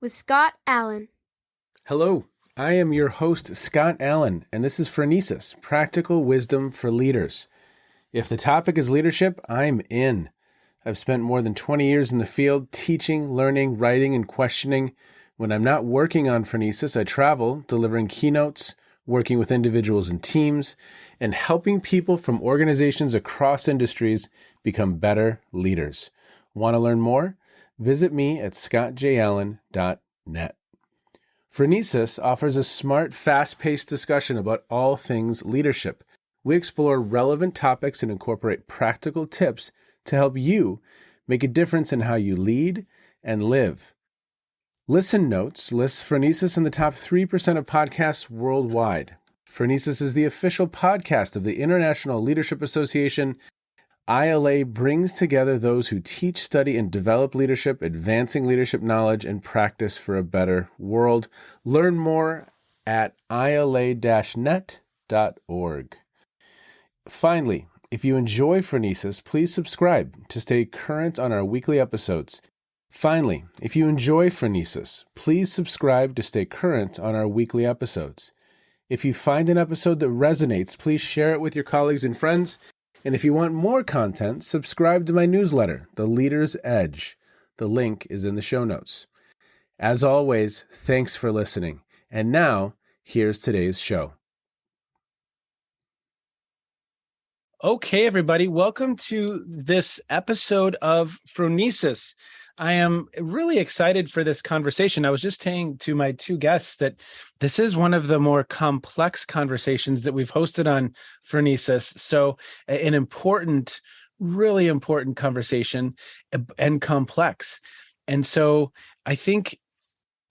with Scott Allen. Hello, I am your host, Scott Allen, and this is Phronesis, Practical Wisdom for Leaders. If the topic is leadership, I'm in. I've spent more than 20 years in the field teaching, learning, writing, and questioning. When I'm not working on Phronesis, I travel, delivering keynotes, working with individuals and teams, and helping people from organizations across industries become better leaders. Want to learn more? Visit me at scottjallen.net. Phronesis offers a smart, fast-paced discussion about all things leadership. We explore relevant topics and incorporate practical tips to help you make a difference in how you lead and live. Listen Notes lists Phronesis in the top 3% of podcasts worldwide. Phronesis is the official podcast of the International Leadership Association. ILA brings together those who teach, study, and develop leadership, advancing leadership knowledge and practice for a better world. Learn more at ila-net.org. Finally, if you enjoy Phronesis, please subscribe to stay current on our weekly episodes. If you find an episode that resonates, please share it with your colleagues and friends. And if you want more content, subscribe to my newsletter, The Leader's Edge. The link is in the show notes. As always, thanks for listening. And now, here's today's show. Okay, everybody, welcome to this episode of Phronesis. I am really excited for this conversation. I was just saying to my two guests that this is one of the more complex conversations that we've hosted on Phronesis. So an important, really important conversation and complex. And so I think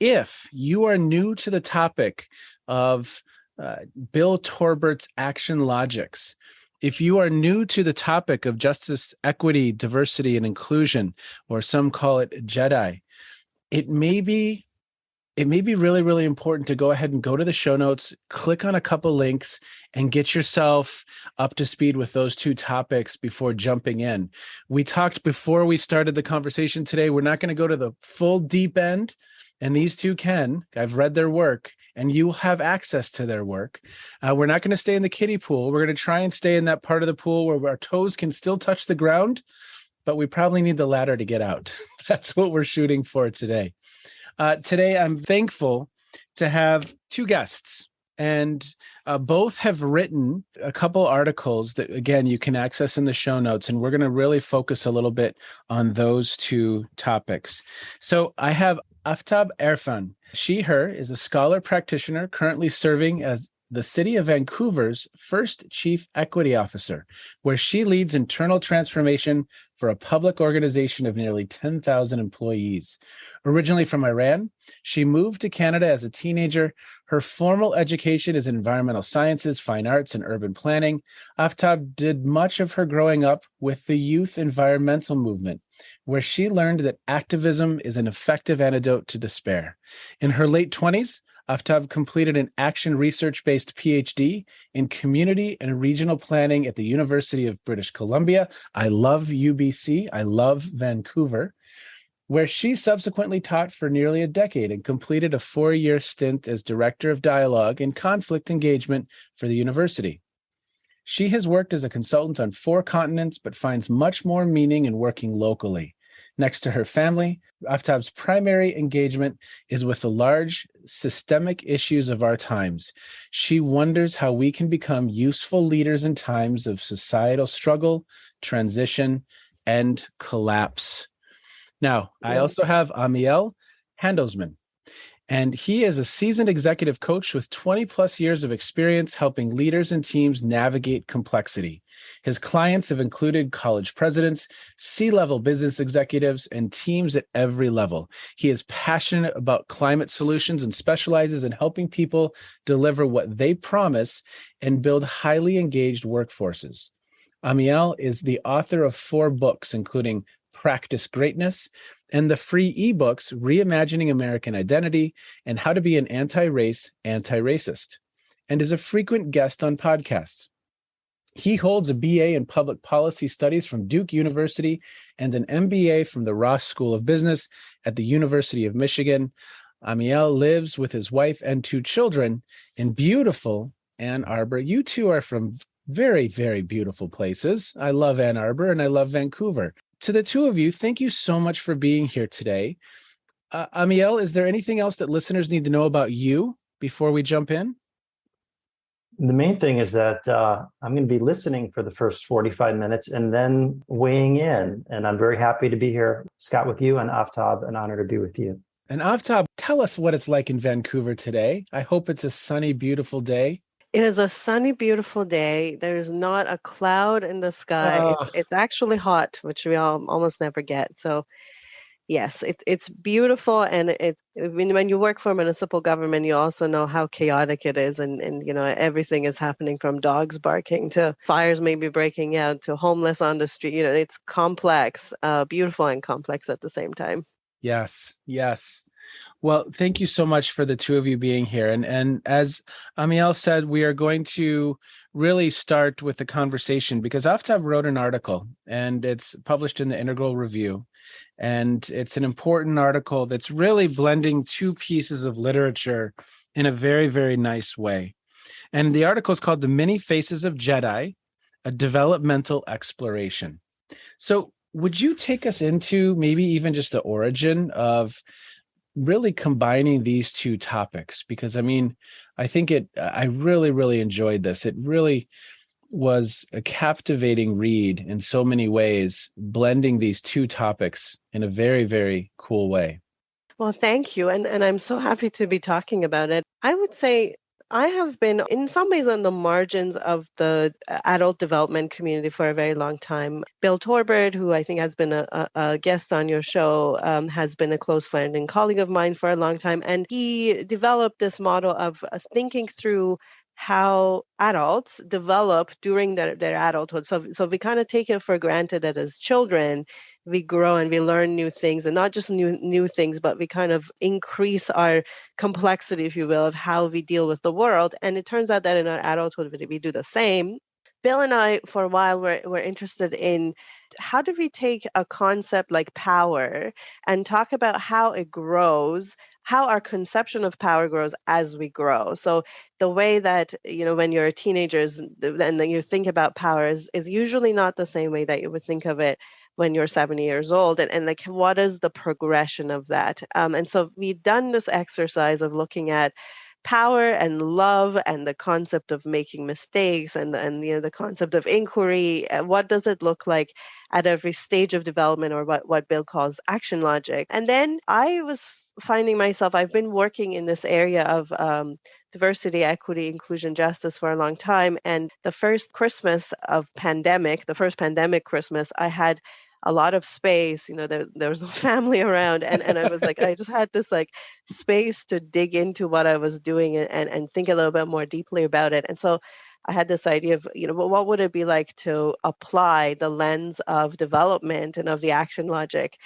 if you are new to the topic of Bill Torbert's action logics, if you are new to the topic of justice, equity, diversity, and inclusion, or some call it JEDI, it may be really, really important to go ahead and go to the show notes, click on a couple links, and get yourself up to speed with those two topics before jumping in. We talked before we started the conversation today, we're not going to go to the full deep end, and these two can. I've read their work, and you have access to their work. We're not going to stay in the kiddie pool. We're going to try and stay in that part of the pool where our toes can still touch the ground, but we probably need the ladder to get out. That's what we're shooting for today. Today, I'm thankful to have two guests, and both have written a couple articles that, again, you can access in the show notes, and we're going to really focus a little bit on those two topics. So I have Aftab Erfan. She, her, is a scholar practitioner currently serving as the City of Vancouver's first Chief Equity Officer, where she leads internal transformation for a public organization of nearly 10,000 employees. Originally from Iran, she moved to Canada as a teenager. Her formal education is in environmental sciences, fine arts, and urban planning. Aftab did much of her growing up with the youth environmental movement, where she learned that activism is an effective antidote to despair. In her late 20s, Aftab completed an action research-based Ph.D. in community and regional planning at the University of British Columbia. I love UBC. I love Vancouver, where she subsequently taught for nearly a decade and completed a 4-year stint as Director of Dialogue and Conflict Engagement for the university. She has worked as a consultant on 4 continents, but finds much more meaning in working locally. Next to her family, Aftab's primary engagement is with the large systemic issues of our times. She wonders how we can become useful leaders in times of societal struggle, transition, and collapse. Now, I also have Amiel, Handelsman, and he is a seasoned executive coach with 20 plus years of experience helping leaders and teams navigate complexity. His clients have included college presidents, C-level business executives, and teams at every level. He is passionate about climate solutions and specializes in helping people deliver what they promise and build highly engaged workforces. Amiel is the author of 4 books, including Practice Greatness and the free ebooks Reimagining American Identity and How to Be an Anti-Race, Anti-Racist, and is a frequent guest on podcasts. He holds a BA in Public Policy Studies from Duke University and an MBA from the Ross School of Business at the University of Michigan. Amiel lives with his wife and two children in beautiful Ann Arbor. You two are from very, very beautiful places. I love Ann Arbor and I love Vancouver. To the two of you, thank you so much for being here today. Amiel, is there anything else that listeners need to know about you before we jump in? The main thing is that I'm going to be listening for the first 45 minutes and then weighing in. And I'm very happy to be here, Scott, with you, and Aftab, an honor to be with you. And Aftab, tell us what it's like in Vancouver today. I hope it's a sunny, beautiful day. It is a sunny, beautiful day. There's not a cloud in the sky. Oh, It's actually hot, which we almost never get. So yes, it's beautiful, and when you work for municipal government, you also know how chaotic it is, and everything is happening from dogs barking to fires maybe breaking out to homeless on the street. It's complex, beautiful and complex at the same time. yes, yes. Well, thank you so much for the two of you being here. And as Amiel said, we are going to really start with the conversation because Aftab wrote an article and it's published in the Integral Review. And it's an important article that's really blending two pieces of literature in a very, very nice way. And the article is called The Many Faces of JEDI, a Developmental Exploration. So would you take us into maybe even just the origin of really combining these two topics? Because I really, really enjoyed this. It really was a captivating read in so many ways, blending these two topics in a very, very cool way. Well, thank you. And I'm so happy to be talking about it. I would say I have been, in some ways, on the margins of the adult development community for a very long time. Bill Torbert, who I think has been a guest on your show, has been a close friend and colleague of mine for a long time. And he developed this model of thinking through how adults develop during their adulthood. So we kind of take it for granted that as children, we grow and we learn new things, and not just new things, but we kind of increase our complexity, if you will, of how we deal with the world. And it turns out that in our adulthood, we do the same. Bill and I, for a while, were interested in how do we take a concept like power and talk about how it grows, how our conception of power grows as we grow. So the way that, when you're teenagers and then you think about power is usually not the same way that you would think of it when you're 70 years old, and like, what is the progression of that? And so we've done this exercise of looking at power and love and the concept of making mistakes and the concept of inquiry. What does it look like at every stage of development, or what Bill calls action logic? And then I was finding myself, I've been working in this area of diversity, equity, inclusion, justice for a long time. And the first pandemic Christmas, I had a lot of space, there was no family around. And I was like, I just had this like space to dig into what I was doing and think a little bit more deeply about it. And so I had this idea of, what would it be like to apply the lens of development and of the action logic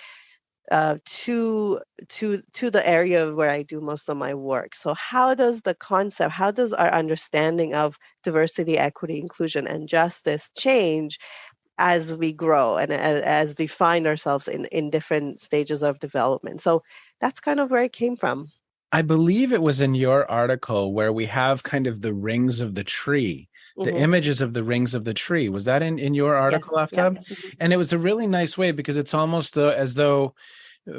to the area where I do most of my work. So how does our understanding of diversity, equity, inclusion, and justice change as we grow and as we find ourselves in different stages of development? So that's kind of where it came from. I believe it was in your article where we have kind of the rings of the tree, the images of the rings of the tree. Was that in your article, Yes. Aftab? Yeah. Mm-hmm. And it was a really nice way because it's almost as though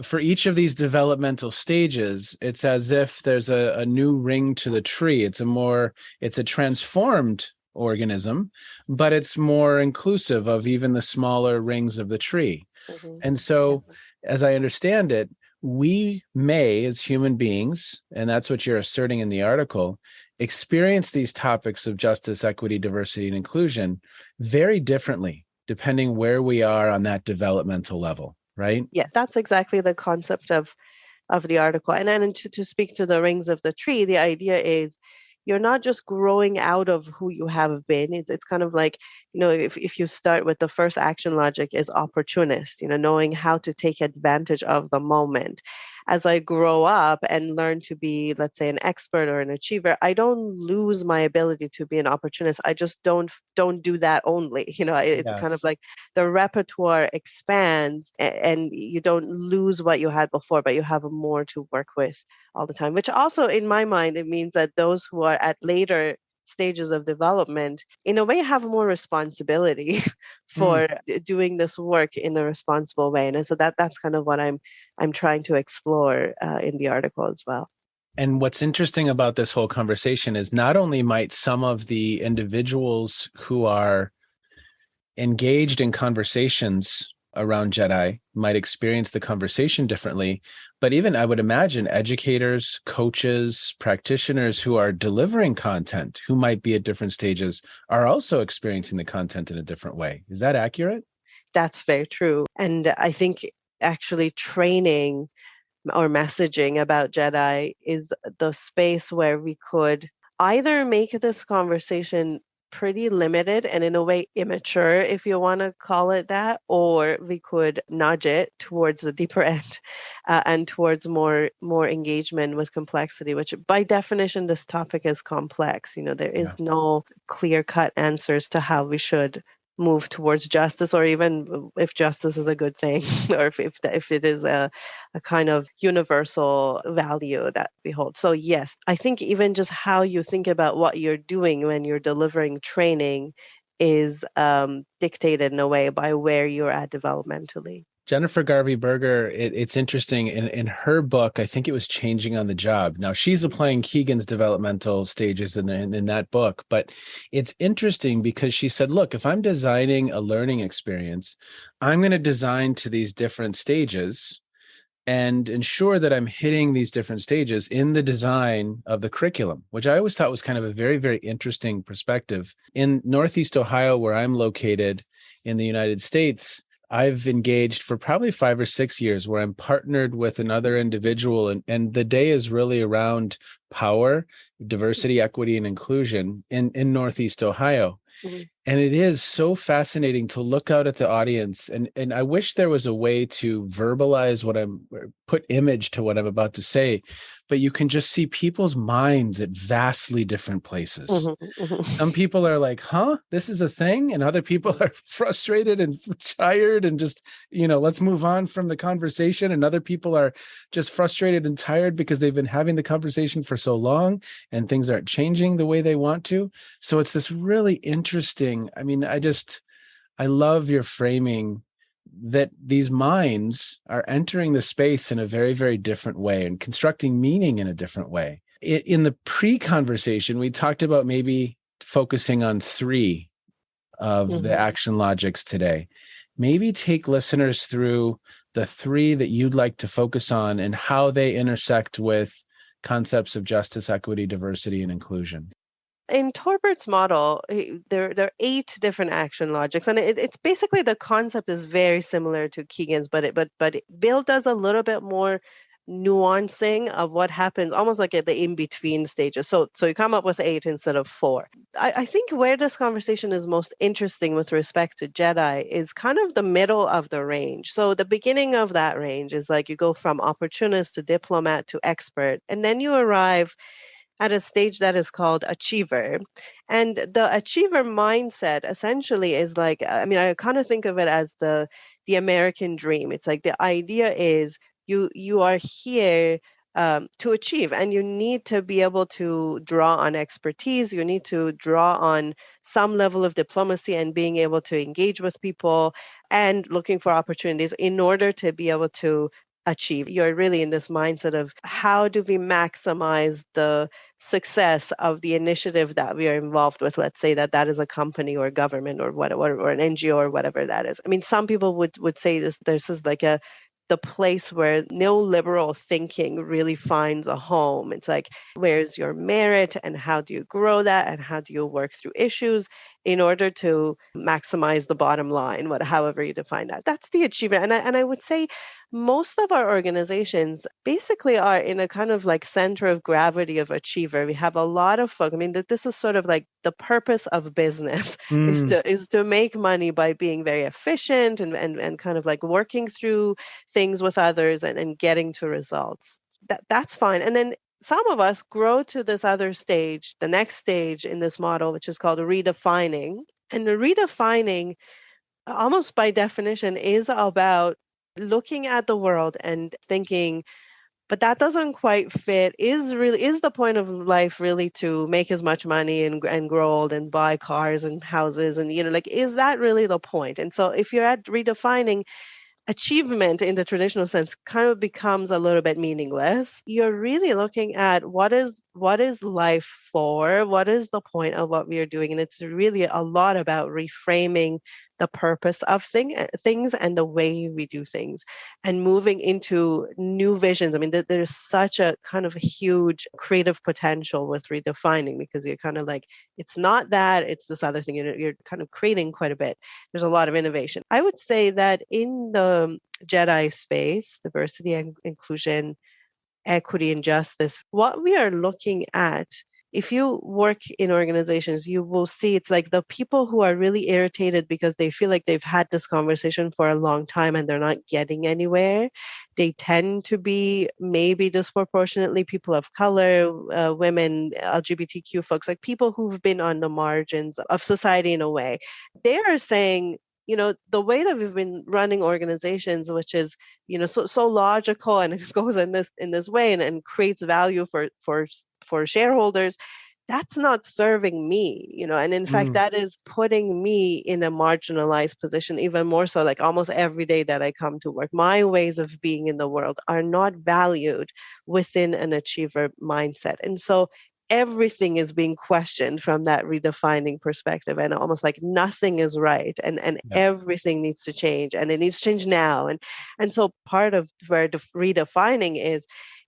for each of these developmental stages, it's as if there's a new ring to the tree. It's a transformed organism, but it's more inclusive of even the smaller rings of the tree. Mm-hmm. And so, as I understand it, we may, as human beings, and that's what you're asserting in the article, experience these topics of justice, equity, diversity, and inclusion very differently, depending where we are on that developmental level, right? Yeah, that's exactly the concept of the article. And then to speak to the rings of the tree, the idea is you're not just growing out of who you have been. It's kind of like, if you start with the first action logic is opportunist, knowing how to take advantage of the moment. as I grow up and learn to be, let's say, an expert or an achiever, I don't lose my ability to be an opportunist. I just don't do that only. It's kind of Yes. like the repertoire expands, and you don't lose what you had before, but you have more to work with all the time, which also, in my mind, it means that those who are at later stages of development, in a way, have more responsibility Mm. for doing this work in a responsible way. And so that's kind of what I'm trying to explore in the article as well. And what's interesting about this whole conversation is not only might some of the individuals who are engaged in conversations around JEDI might experience the conversation differently, but even I would imagine educators, coaches, practitioners who are delivering content who might be at different stages are also experiencing the content in a different way. Is that accurate? That's very true. And I think actually training or messaging about JEDI is the space where we could either make this conversation pretty limited and in a way immature, if you want to call it that, or we could nudge it towards the deeper end and towards more engagement with complexity, which by definition this topic is complex. There Yeah. is no clear cut answers to how we should move towards justice, or even if justice is a good thing, or if it is a kind of universal value that we hold. So yes, I think even just how you think about what you're doing when you're delivering training is dictated in a way by where you're at developmentally. Jennifer Garvey Berger, it's interesting. In her book, I think it was Changing on the Job. Now, she's applying Keegan's developmental stages in that book, but it's interesting because she said, look, if I'm designing a learning experience, I'm going to design to these different stages and ensure that I'm hitting these different stages in the design of the curriculum, which I always thought was kind of a very, very interesting perspective. In Northeast Ohio, where I'm located in the United States, I've engaged for probably 5 or 6 years where I'm partnered with another individual, and the day is really around power, diversity, equity, and inclusion in Northeast Ohio. Mhm. And it is so fascinating to look out at the audience. And I wish there was a way to verbalize put image to what I'm about to say, but you can just see people's minds at vastly different places. Mhm, mhm. Some people are like, huh, this is a thing. And other people are frustrated and tired and just, let's move on from the conversation. And other people are just frustrated and tired because they've been having the conversation for so long and things aren't changing the way they want to. So it's this really interesting, I love your framing that these minds are entering the space in a very, very different way and constructing meaning in a different way. In the pre-conversation, we talked about maybe focusing on 3 of the action logics today. Maybe take listeners through the 3 that you'd like to focus on and how they intersect with concepts of justice, equity, diversity, and inclusion. In Torbert's model, there are 8 different action logics, and it's basically the concept is very similar to Keegan's, but Bill does a little bit more nuancing of what happens, almost like at the in between stages. So you come up with 8 instead of 4. I think where this conversation is most interesting with respect to JEDI is kind of the middle of the range. So the beginning of that range is like you go from opportunist to diplomat to expert, and then you arrive at a stage that is called achiever. And the achiever mindset essentially is like, I kind of think of it as the American dream. It's like the idea is you are here to achieve, and you need to be able to draw on expertise. You need to draw on some level of diplomacy and being able to engage with people and looking for opportunities in order to be able to achieve. You're really in this mindset of how do we maximize the success of the initiative that we are involved with. Let's say that is a company or government or whatever, or an NGO or whatever that is. I mean, some people would say this is like the place where neoliberal thinking really finds a home. It's like, where's your merit and how do you grow that and how do you work through issues? in order to maximize the bottom line, however you define that. That's the achievement. And I would say most of our organizations basically are in a kind of like center of gravity of achiever. We have a lot of folk. I mean, that this is sort of like the purpose of business is to make money by being very efficient and kind of like working through things with others and getting to results. That's fine. And then some of us grow to this other stage, the next stage in this model, which is called redefining. And the redefining, almost by definition, is about looking at the world and thinking, but that doesn't quite fit. Is the point of life really to make as much money and grow old and buy cars and houses and like, is that really the point? And so if you're at redefining, achievement in the traditional sense kind of becomes a little bit meaningless. You're really looking at what is life for? What is the point of what we are doing? And it's really a lot about reframing the purpose of things and the way we do things and moving into new visions. I mean, there's such a kind of huge creative potential with redefining, because you're kind of like, it's not that, it's this other thing. You're kind of creating quite a bit. There's a lot of innovation. I would say that in the JEDI space, diversity and inclusion, equity and justice, what we are looking at, if you work in organizations, you will see it's like the people who are really irritated because they feel like they've had this conversation for a long time and they're not getting anywhere. They tend to be maybe disproportionately people of color, women, LGBTQ folks, like people who've been on the margins of society in a way. They are saying, the way that we've been running organizations, which is, so logical, and it goes in this way and creates value for shareholders, that's not serving me, and in fact, that is putting me in a marginalized position, even more so, like almost every day that I come to work. My ways of being in the world are not valued within an achiever mindset. And so everything is being questioned from that redefining perspective, and almost like nothing is right, and everything needs to change, and it needs to change now. And so part of where redefining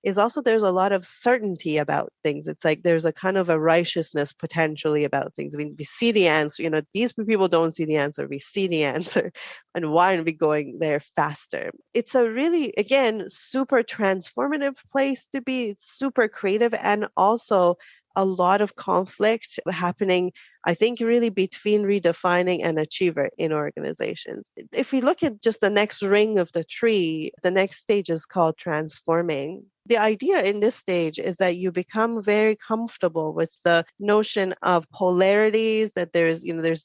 is also, there's a lot of certainty about things. It's like there's a kind of a righteousness potentially about things. I mean, we see the answer, these people don't see the answer, we see the answer, and why aren't we going there faster? It's a really, again, super transformative place to be. It's super creative, and also a lot of conflict happening, I think, really between redefining and achiever in organizations. If we look at just the next ring of the tree, the next stage is called transforming. The idea in this stage is that you become very comfortable with the notion of polarities, that there's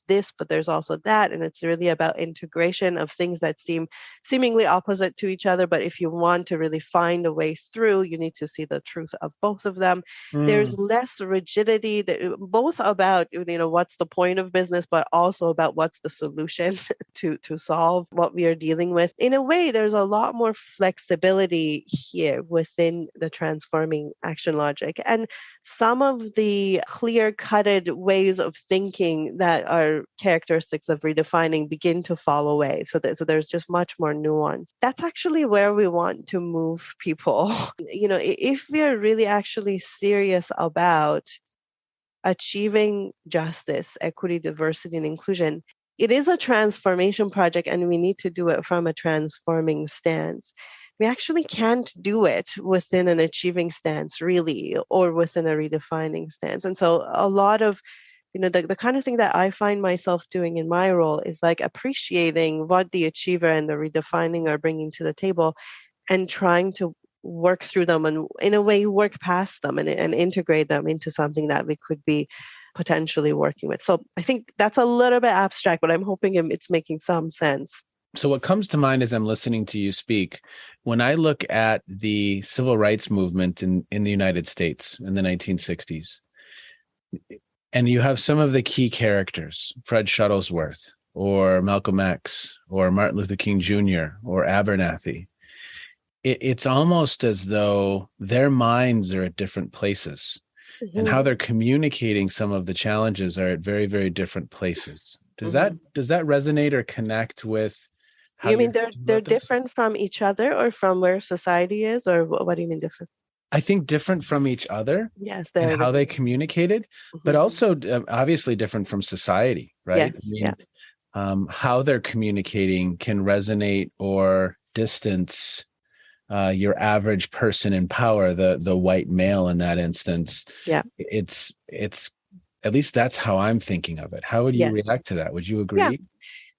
this, but there's also that. And it's really about integration of things that seem seemingly opposite to each other. But if you want to really find a way through, you need to see the truth of both of them. There's less rigidity, both about, what's the point of business, but also about what's the solution to solve what we are dealing with. In a way, there's a lot more flexibility here within the transforming action logic. And some of the clear-cutted ways of thinking that are characteristics of redefining begin to fall away. So there's just much more nuance. That's actually where we want to move people. If we are really actually serious about achieving justice, equity, diversity, and inclusion, it is a transformation project, and we need to do it from a transforming stance. We actually can't do it within an achieving stance, really, or within a redefining stance. And so a lot of, the kind of thing that I find myself doing in my role is like appreciating what the achiever and the redefining are bringing to the table, and trying to work through them and, in a way, work past them and integrate them into something that we could be potentially working with. So I think that's a little bit abstract, but I'm hoping it's making some sense. So what comes to mind as I'm listening to you speak, when I look at the civil rights movement in the United States in the 1960s, and you have some of the key characters, Fred Shuttlesworth or Malcolm X or Martin Luther King Jr. or Abernathy, it's almost as though their minds are at different places, and how they're communicating some of the challenges are at very, very different places. Does that resonate or connect with how you mean they're different from each other, or from where society is, or what do you mean different? I think different from each other Yes, and they're how they different. communicated, but Mhm. also obviously different from society, right? I Yes, yeah. mean, how they're communicating can resonate or distance your average person in power, the white male in that instance. Yeah. It's at least that's how I'm thinking of it. How would you Yes. react to that? Would you Yeah. agree?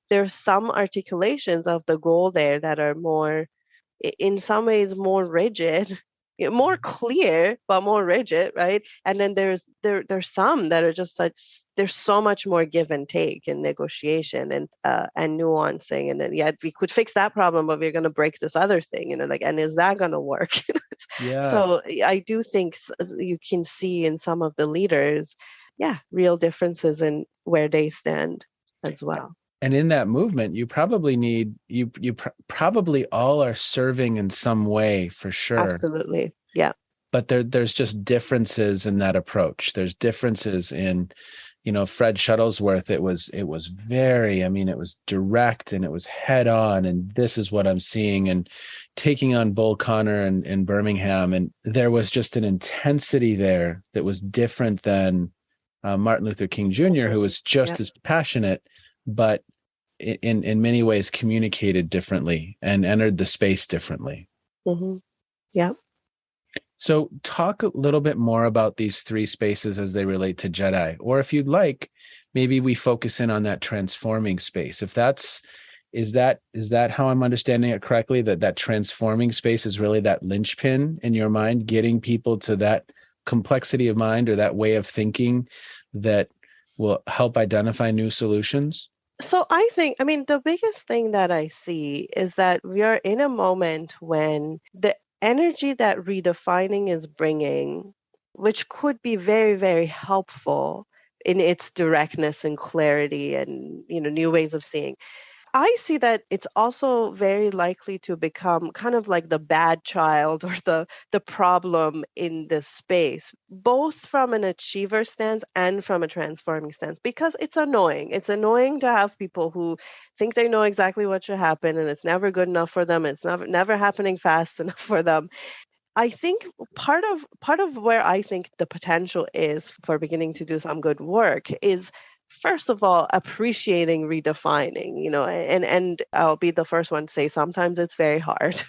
There's some articulations of the goal there that are more, in some ways, more rigid, more clear, but more rigid, right? And then there's some that are just such, there's so much more give and take and negotiation and nuancing. And then, yeah, we could fix that problem, but we're going to break this other thing, like, and is that going to work? Yes. So I do think you can see in some of the leaders, yeah, real differences in where they stand as well. And in that movement, you probably need probably all are serving in some way for sure. Absolutely. Yeah. But there's just differences in that approach. There's differences in, Fred Shuttlesworth. It was very, I mean, it was direct and it was head on, and this is what I'm seeing, and taking on Bull Connor in Birmingham, and there was just an intensity there that was different than Martin Luther King Jr., who was Yeah. just as passionate, but in many ways communicated differently and entered the space differently. Hmm. Yeah. So talk a little bit more about these three spaces as they relate to Jedi, or if you'd like, maybe we focus in on that transforming space. If that's is that how I'm understanding it correctly, that transforming space is really that linchpin in your mind, getting people to that complexity of mind or that way of thinking that will help identify new solutions? So I think, I mean, the biggest thing that I see is that we are in a moment when the energy that redefining is bringing, which could be very, very helpful in its directness and clarity and, new ways of seeing. I see that it's also very likely to become kind of like the bad child or the problem in this space, both from an achiever stance and from a transforming stance, because it's annoying. It's annoying to have people who think they know exactly what should happen and it's never good enough for them. It's never happening fast enough for them. I think part of where I think the potential is for beginning to do some good work is, first of all, appreciating redefining, and I'll be the first one to say sometimes it's very hard.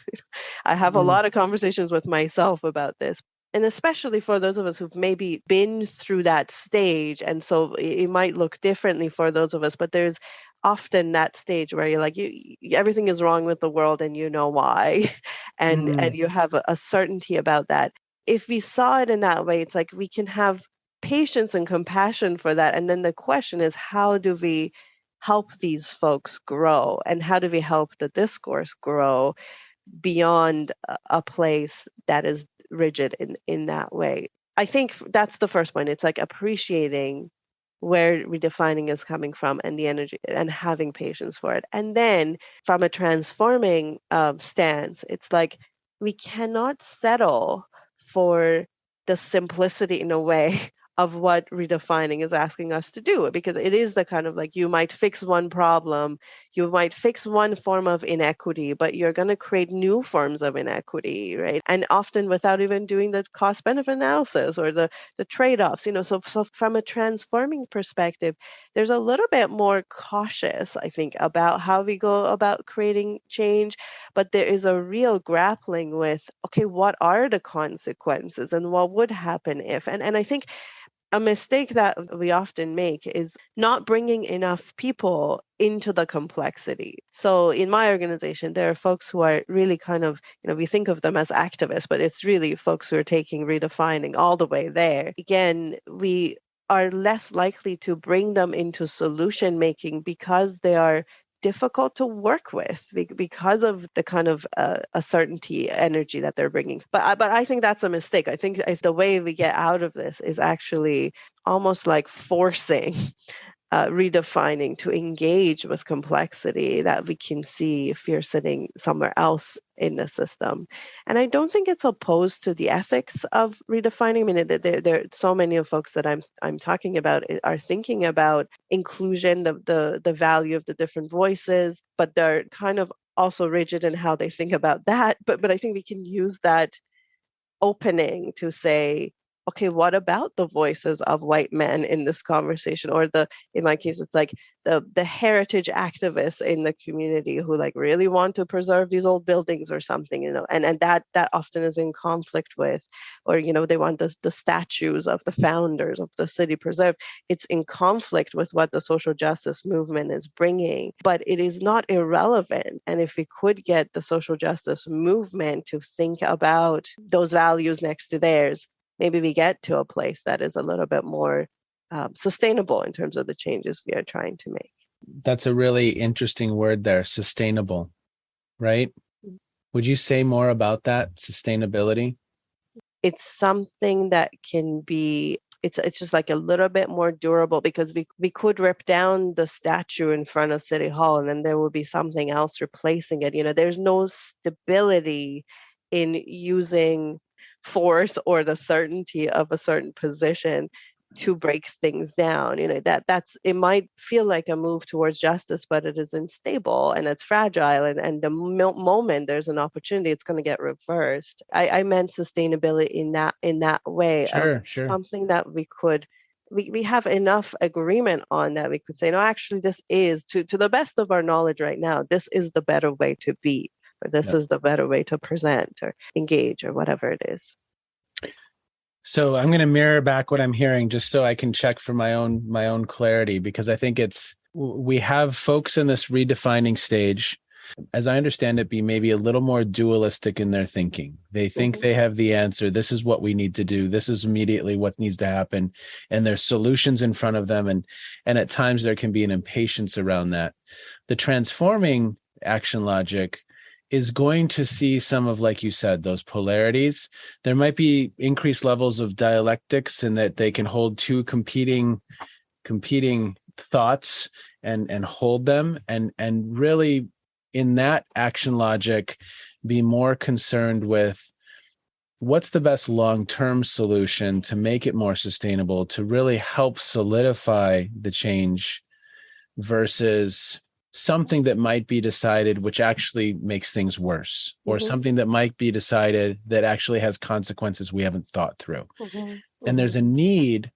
I have a Mm. lot of conversations with myself about this. And especially for those of us who've maybe been through that stage. And so it might look differently for those of us, but there's often that stage where you're like, everything is wrong with the world and you know why. And Mm. you have a certainty about that. If we saw it in that way, it's like we can have patience and compassion for that. And then the question is, how do we help these folks grow? And how do we help the discourse grow beyond a place that is rigid in that way? I think that's the first point. It's like appreciating where redefining is coming from and the energy and having patience for it. And then from a transforming stance, it's like we cannot settle for the simplicity in a way of what redefining is asking us to do, because it is the kind of like, you might fix one problem, you might fix one form of inequity, but you're going to create new forms of inequity, right? And often without even doing the cost benefit analysis or the trade-offs. So from a transforming perspective, there's a little bit more cautious, I think, about how we go about creating change, but there is a real grappling with, okay, what are the consequences and what would happen if? And I think a mistake that we often make is not bringing enough people into the complexity. So in my organization, there are folks who are really kind of, we think of them as activists, but it's really folks who are taking redefining all the way there. Again, we are less likely to bring them into solution making because they are difficult to work with because of the kind of uncertainty energy that they're bringing. But I think that's a mistake. I think if the way we get out of this is actually almost like forcing redefining to engage with complexity that we can see if you're sitting somewhere else in the system. And I don't think it's opposed to the ethics of redefining. I mean, there so many of folks that I'm talking about are thinking about inclusion, the value of the different voices, but they're kind of also rigid in how they think about that. But I think we can use that opening to say, okay, what about the voices of white men in this conversation? Or in my case, it's like the heritage activists in the community who like really want to preserve these old buildings or something, and that often is in conflict with, or, they want the statues of the founders of the city preserved. It's in conflict with what the social justice movement is bringing, but it is not irrelevant. And if we could get the social justice movement to think about those values next to theirs, maybe we get to a place that is a little bit more sustainable in terms of the changes we are trying to make. That's a really interesting word there, sustainable, right? Would you say more about that, sustainability? It's something that can be, it's just like a little bit more durable, because we could rip down the statue in front of City Hall and then there will be something else replacing it. There's no stability in using force or the certainty of a certain position to break things down. That's it might feel like a move towards justice, but it is unstable and it's fragile. And the moment there's an opportunity, it's going to get reversed. I meant sustainability in that way of Sure. something that we have enough agreement on that we could say, no, actually, this is to the best of our knowledge right now, this is the better way to be, or this is the better way to present or engage or whatever it is. So I'm going to mirror back what I'm hearing just so I can check for my own clarity, because I think we have folks in this redefining stage, as I understand it, be maybe a little more dualistic in their thinking. They think they have the answer. This is what we need to do. This is immediately what needs to happen. And there's solutions in front of them. And at times there can be an impatience around that. The transforming action logic is going to see some of, like you said, those polarities. There might be increased levels of dialectics in that they can hold two competing thoughts and hold them, and really in that action logic be more concerned with what's the best long-term solution to make it more sustainable, to really help solidify the change, versus something that might be decided which actually makes things worse, or something that might be decided that actually has consequences we haven't thought through. And there's a need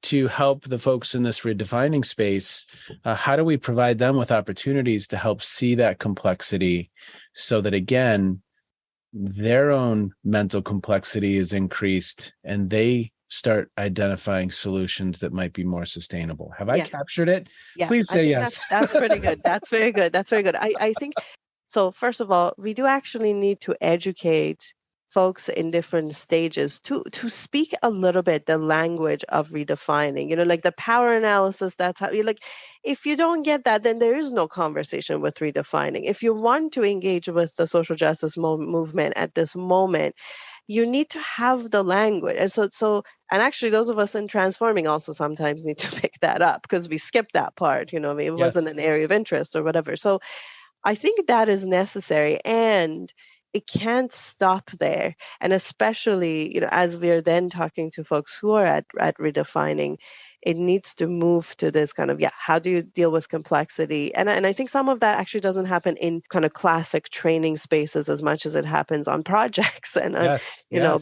to help the folks in this redefining space. How do we provide them with opportunities to help see that complexity, so that, again, their own mental complexity is increased and they start identifying solutions that might be more sustainable? Have I captured it? Yeah, Please say yes. That's pretty good. That's very good. That's very good. I think so. First of all, we do actually need to educate folks in different stages to speak a little bit the language of redefining, like the power analysis. That's how if you don't get that, then there is no conversation with redefining. If you want to engage with the social justice movement at this moment, you need to have the language. And actually those of us in transforming also sometimes need to pick that up, because we skipped that part, it wasn't an area of interest or whatever. So I think that is necessary, and it can't stop there. And especially, as we're then talking to folks who are at redefining, it needs to move to this kind of, how do you deal with complexity? And I think some of that actually doesn't happen in kind of classic training spaces as much as it happens on projects and,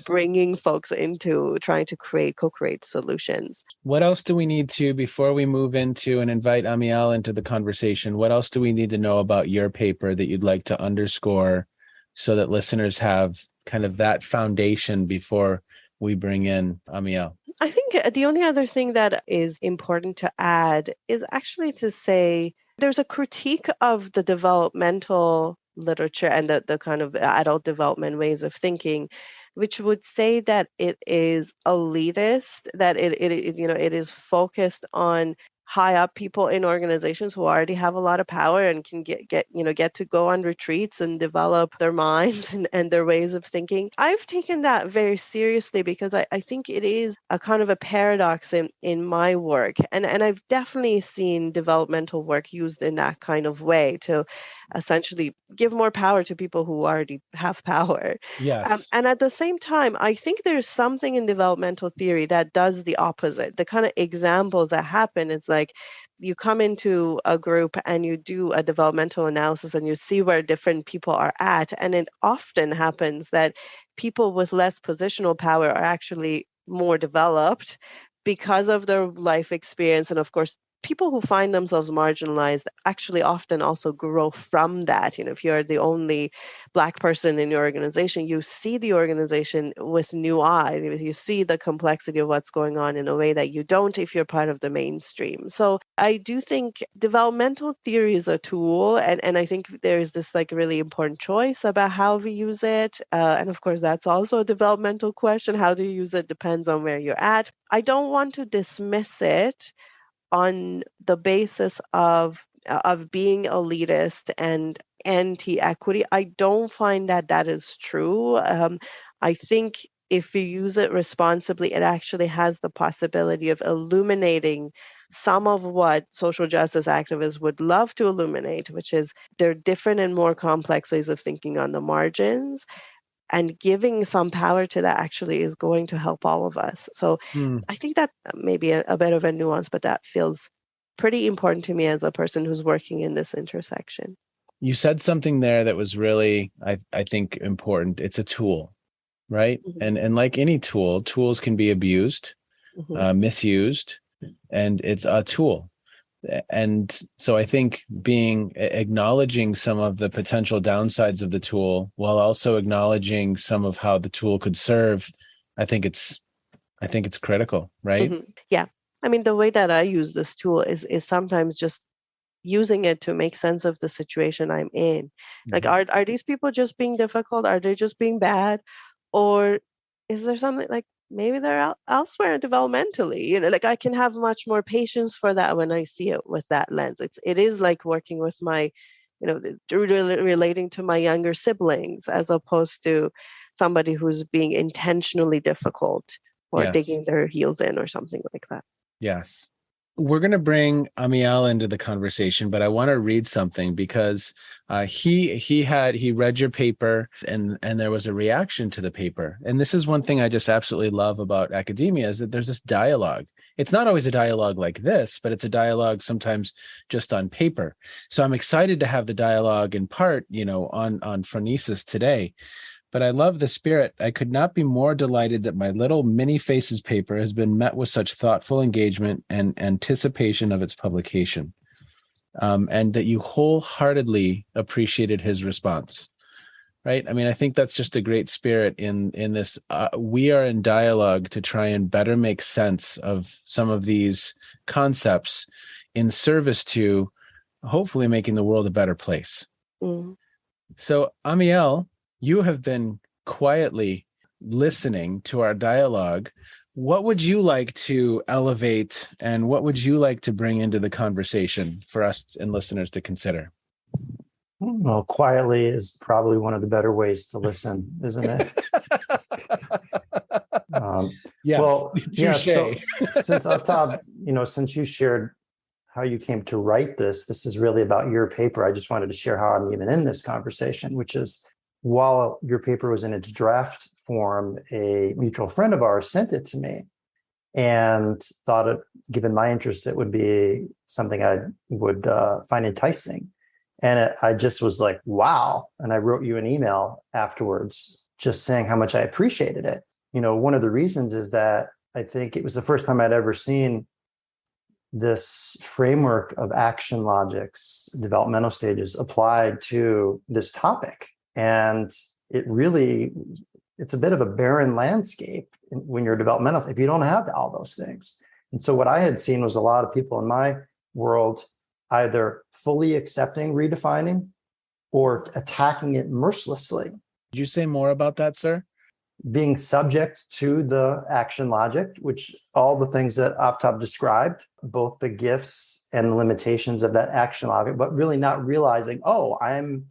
bringing folks into trying to co-create solutions. What else do we need to, before we move into and invite Amiel into the conversation, what else do we need to know about your paper that you'd like to underscore, so that listeners have kind of that foundation before we bring in Amiel? I think the only other thing that is important to add is actually to say there's a critique of the developmental literature and the kind of adult development ways of thinking, which would say that it is elitist, that it is focused on high up people in organizations who already have a lot of power and can get to go on retreats and develop their minds and their ways of thinking. I've taken that very seriously, because I think it is a kind of a paradox in my work. And I've definitely seen developmental work used in that kind of way to essentially give more power to people who already have power. Yes. And at the same time, I think there's something in developmental theory that does the opposite. The kind of examples that happen, it's like, you come into a group and you do a developmental analysis and you see where different people are at. And it often happens that people with less positional power are actually more developed because of their life experience. And of course, people who find themselves marginalized actually often also grow from that. If you're the only Black person in your organization, you see the organization with new eyes. You see the complexity of what's going on in a way that you don't if you're part of the mainstream. So I do think developmental theory is a tool, and I think there is this like really important choice about how we use it. And of course, that's also a developmental question. How do you use it depends on where you're at. I don't want to dismiss it on the basis of being elitist and anti-equity. I don't find that is true. I think if you use it responsibly, it actually has the possibility of illuminating some of what social justice activists would love to illuminate, which is there are different and more complex ways of thinking on the margins. And giving some power to that actually is going to help all of us. So I think that may be a bit of a nuance, but that feels pretty important to me as a person who's working in this intersection. You said something there that was really, I think, important. It's a tool, right? Mm-hmm. And like any tool, tools can be abused, misused, and it's a tool. And so I think acknowledging some of the potential downsides of the tool while also acknowledging some of how the tool could serve, I think it's critical, right? Mm-hmm. Yeah. I mean, the way that I use this tool is sometimes just using it to make sense of the situation I'm in. Like, are these people just being difficult? Are they just being bad? Or is there something like maybe they're elsewhere developmentally? Like I can have much more patience for that when I see it with that lens. It is like working with my, relating to my younger siblings as opposed to somebody who's being intentionally difficult or Yes. digging their heels in or something like that. Yes. We're going to bring Amiel into the conversation, but I want to read something because he read your paper and there was a reaction to the paper. And this is one thing I just absolutely love about academia is that there's this dialogue. It's not always a dialogue like this, but it's a dialogue sometimes just on paper. So I'm excited to have the dialogue in part, on phronesis today. But I love the spirit. I could not be more delighted that my little mini faces paper has been met with such thoughtful engagement and anticipation of its publication, and that you wholeheartedly appreciated his response. Right? I mean, I think that's just a great spirit in this. We are in dialogue to try and better make sense of some of these concepts in service to hopefully making the world a better place. Mm. So, Amiel, you have been quietly listening to our dialogue. What would you like to elevate and what would you like to bring into the conversation for us and listeners to consider? Well, quietly is probably one of the better ways to listen, isn't it? Yes. Well, yeah. So Touché. since Aftab, since you shared how you came to write this is really about your paper. I just wanted to share how I'm even in this conversation, which is while your paper was in its draft form, a mutual friend of ours sent it to me and thought, given my interest, it would be something I would find enticing. And I just was like, wow. And I wrote you an email afterwards just saying how much I appreciated it. One of the reasons is that I think it was the first time I'd ever seen this framework of action logics, developmental stages applied to this topic. And it's a bit of a barren landscape when you're developmental, if you don't have all those things. And so what I had seen was a lot of people in my world either fully accepting redefining or attacking it mercilessly. Could you say more about that, sir? Being subject to the action logic, which all the things that Aftab described, both the gifts and the limitations of that action logic, but really not realizing, oh, I'm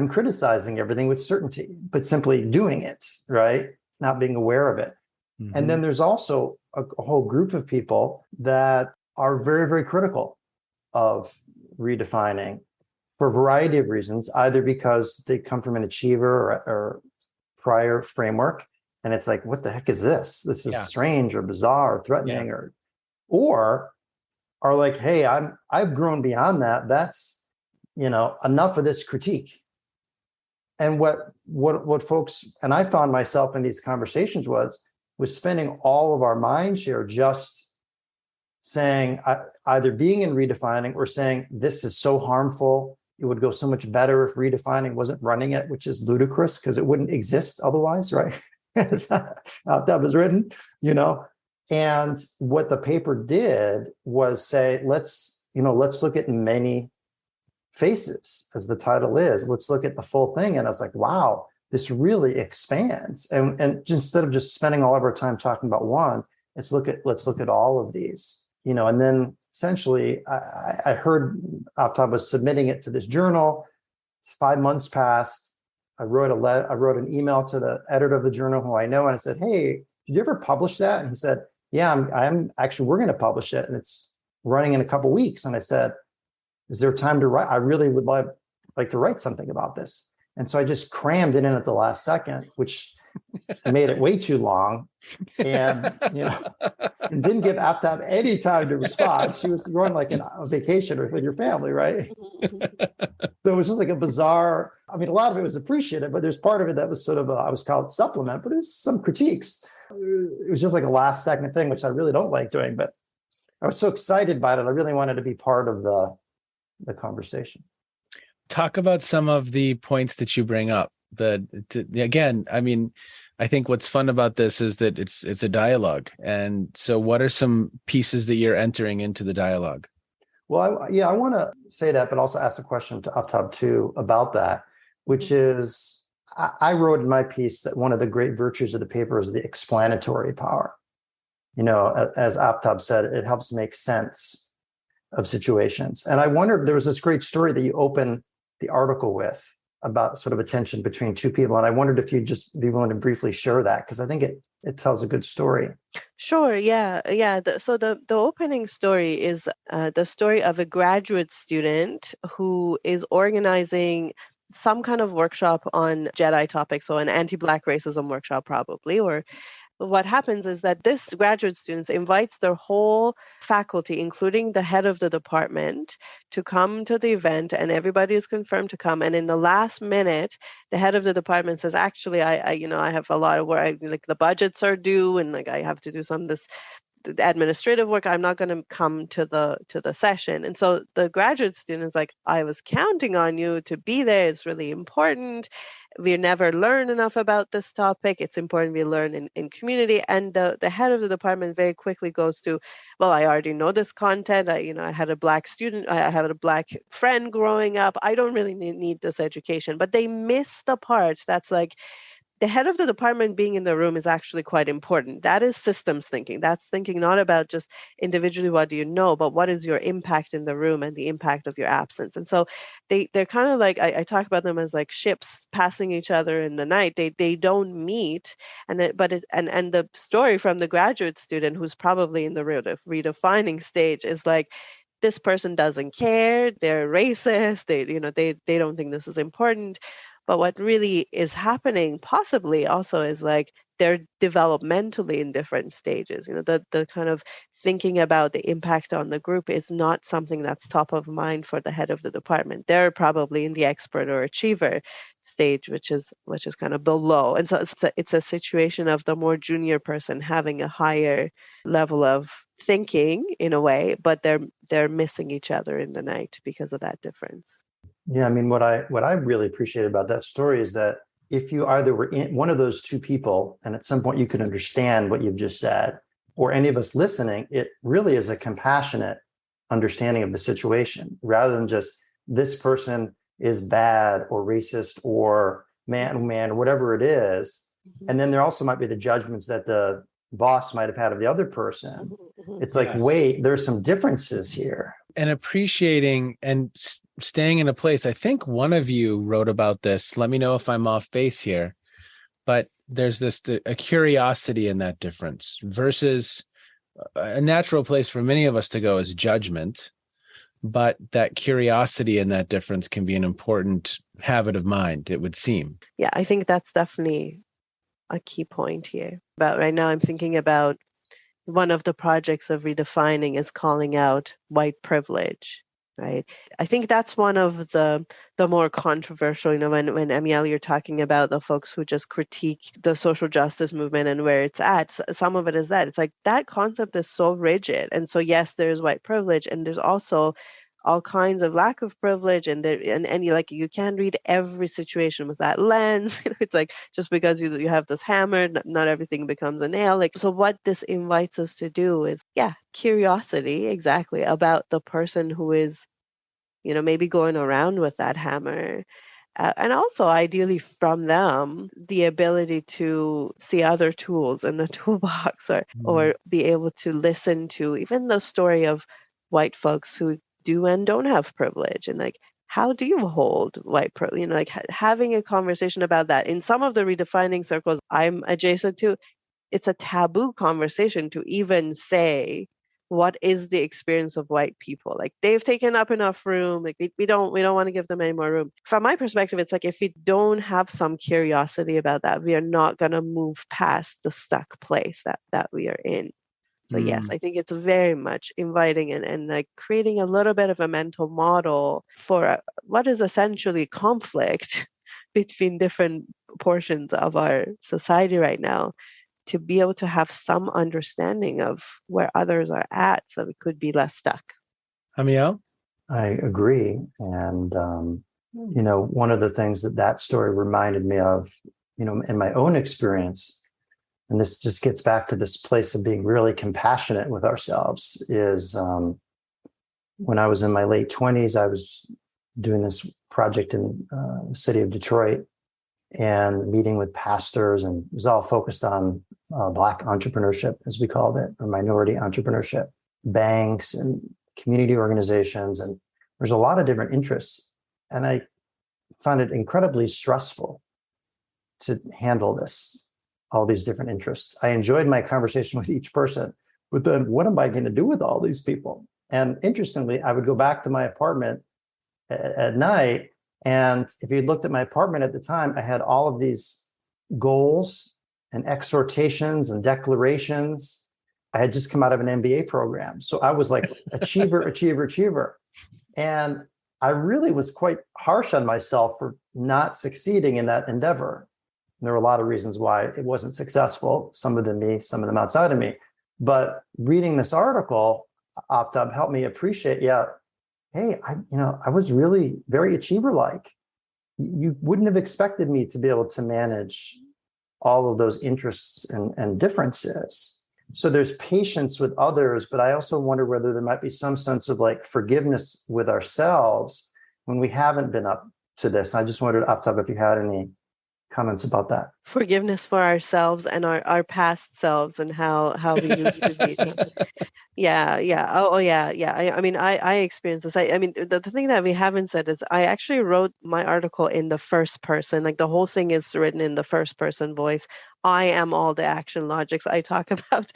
criticizing everything with certainty, but simply doing it, right? Not being aware of it. Mm-hmm. And then there's also a whole group of people that are very, very critical of redefining for a variety of reasons, either because they come from an achiever or prior framework, and it's like, what the heck is this? This is strange or bizarre or threatening, or are like, hey, I've grown beyond that. That's, enough of this critique. And what folks, and I found myself in these conversations was spending all of our mind share just saying, either being in redefining or saying, this is so harmful. It would go so much better if redefining wasn't running it, which is ludicrous because it wouldn't exist otherwise, right? That was written, And what the paper did was say, let's look at many faces, as the title is. Let's look at the full thing. And I was like, wow, this really expands. And instead of just spending all of our time talking about one, let's look at all of these, and then essentially I heard Aftab was submitting it to this journal. It's 5 months passed. I wrote an email to the editor of the journal who I know, and I said, hey, did you ever publish that? And he said, yeah, I'm actually, we're going to publish it, and it's running in a couple of weeks. And I said, is there time to write? I really would like to write something about this. And so I just crammed it in at the last second, which made it way too long. And, and didn't give Aftab any time to respond. She was going like a vacation with your family, right? So it was just like a bizarre, a lot of it was appreciated, but there's part of it that was sort of I was called supplement, but it was some critiques. It was just like a last second thing, which I really don't like doing, but I was so excited about it. I really wanted to be part of the conversation. Talk about some of the points that you bring up. Again, I think what's fun about this is that it's a dialogue. And so what are some pieces that you're entering into the dialogue? Well, I want to say that, but also ask a question to Aftab too about that, which is, I wrote in my piece that one of the great virtues of the paper is the explanatory power. As Aftab said, it helps make sense of situations. And I wondered, there was this great story that you open the article with about sort of a tension between two people. And I wondered if you'd just be willing to briefly share that, because I think it tells a good story. Sure. Yeah. So the opening story is the story of a graduate student who is organizing some kind of workshop on JEDI topics, so an anti-Black racism workshop probably, or what happens is that this graduate student invites their whole faculty, including the head of the department, to come to the event, and everybody is confirmed to come. And in the last minute, the head of the department says, actually, I have a lot of work, like the budgets are due, and like I have to do some of this administrative work. I'm not going to come to the session. And so the graduate student is like, I was counting on you to be there. It's really important. We never learn enough about this topic. It's important we learn in community. And the head of the department very quickly goes to, well, I already know this content. I had a Black student. I had a Black friend growing up. I don't really need this education. But they miss the part that's like, the head of the department being in the room is actually quite important. That is systems thinking. That's thinking not about just individually what do you know, but what is your impact in the room and the impact of your absence. And so they're kind of like, I talk about them as like ships passing each other in the night. They don't meet. And the story from the graduate student who's probably in the redefining stage is like, this person doesn't care. They're racist. They don't think this is important. But what really is happening possibly also is like they're developmentally in different stages. The kind of thinking about the impact on the group is not something that's top of mind for the head of the department. They're probably in the expert or achiever stage, which is kind of below. And so it's a situation of the more junior person having a higher level of thinking in a way, but they're missing each other in the night because of that difference. Yeah, what I really appreciate about that story is that if you either were in one of those two people, and at some point you could understand what you've just said, or any of us listening, it really is a compassionate understanding of the situation, rather than just this person is bad or racist or man, or whatever it is. Mm-hmm. And then there also might be the judgments that the boss might have had of the other person. Mm-hmm. It's like, yes, wait, there's some differences here. And appreciating and staying in a place. I think one of you wrote about this. Let me know if I'm off base here. But there's a curiosity in that difference versus a natural place for many of us to go is judgment. But that curiosity in that difference can be an important habit of mind, it would seem. Yeah, I think that's definitely a key point here. But right now I'm thinking about one of the projects of redefining is calling out white privilege, right? I think that's one of the more controversial, when Amiel, you're talking about the folks who just critique the social justice movement and where it's at. Some of it is that it's like that concept is so rigid. And so, yes, there's white privilege, and there's also all kinds of lack of privilege, and you can't read every situation with that lens. It's like just because you have this hammer, not everything becomes a nail. Like, so what this invites us to do is, curiosity, exactly, about the person who is, maybe going around with that hammer. And also, ideally, from them, the ability to see other tools in the toolbox, or be able to listen to even the story of white folks who do and don't have privilege, and like, how do you hold white privilege? Like having a conversation about that. In some of the redefining circles I'm adjacent to, it's a taboo conversation to even say what is the experience of white people. Like, they've taken up enough room. Like, we don't want to give them any more room. From my perspective, it's like, if we don't have some curiosity about that, we are not going to move past the stuck place that we are in. So yes, I think it's very much inviting and like creating a little bit of a mental model for what is essentially conflict between different portions of our society right now, to be able to have some understanding of where others are at, so we could be less stuck. Amiel? I agree. And, one of the things that story reminded me of, in my own experience, and this just gets back to this place of being really compassionate with ourselves, is when I was in my late 20s, I was doing this project in the city of Detroit and meeting with pastors, and it was all focused on Black entrepreneurship, as we called it, or minority entrepreneurship, banks and community organizations. And there's a lot of different interests. And I found it incredibly stressful to handle all these different interests. I enjoyed my conversation with each person, but then what am I going to do with all these people? And interestingly, I would go back to my apartment at night, and if you looked at my apartment at the time, I had all of these goals and exhortations and declarations. I had just come out of an MBA program. So I was like achiever, achiever, achiever. And I really was quite harsh on myself for not succeeding in that endeavor. And there were a lot of reasons why it wasn't successful, some of them me, some of them outside of me. But reading this article, Aftab helped me appreciate, hey, I was really very achiever-like. You wouldn't have expected me to be able to manage all of those interests and differences. So there's patience with others, but I also wonder whether there might be some sense of like forgiveness with ourselves when we haven't been up to this. And I just wondered, Aftab, if you had any comments about that. Forgiveness for ourselves and our past selves and how we used to be. Yeah. Yeah. I mean, I experienced this. I mean, the thing that we haven't said is I actually wrote my article in the first person. Like, the whole thing is written in the first person voice. I am all the action logics. I talk about,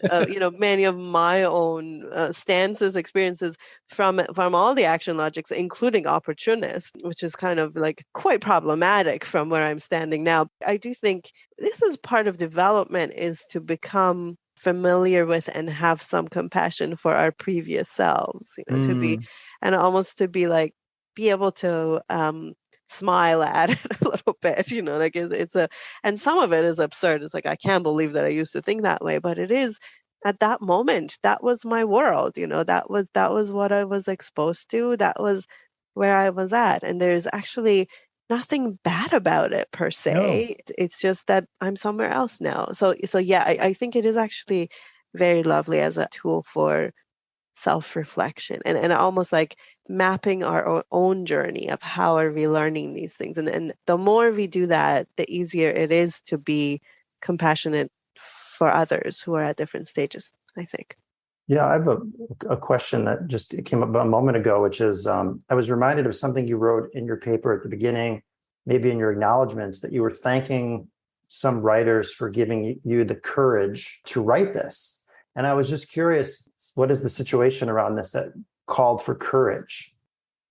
many of my own stances, experiences from all the action logics, including opportunist, which is kind of like quite problematic from where I'm standing now. I do think this is part of development, is to become familiar with and have some compassion for our previous selves, to be, and almost to be like, be able to smile at it a little bit, like and some of it is absurd. It's like, I can't believe that I used to think that way, but it is, at that moment, that was my world, that was what I was exposed to. That was where I was at. And there's actually nothing bad about it per se. No. It's just that I'm somewhere else now. So yeah, I think it is actually very lovely as a tool for self-reflection and almost like mapping our own journey of how are we learning these things. And the more we do that, the easier it is to be compassionate for others who are at different stages, I think. Yeah, I have a question that just came up a moment ago, which is I was reminded of something you wrote in your paper at the beginning, maybe in your acknowledgments, that you were thanking some writers for giving you the courage to write this. And I was just curious, what is the situation around this that called for courage?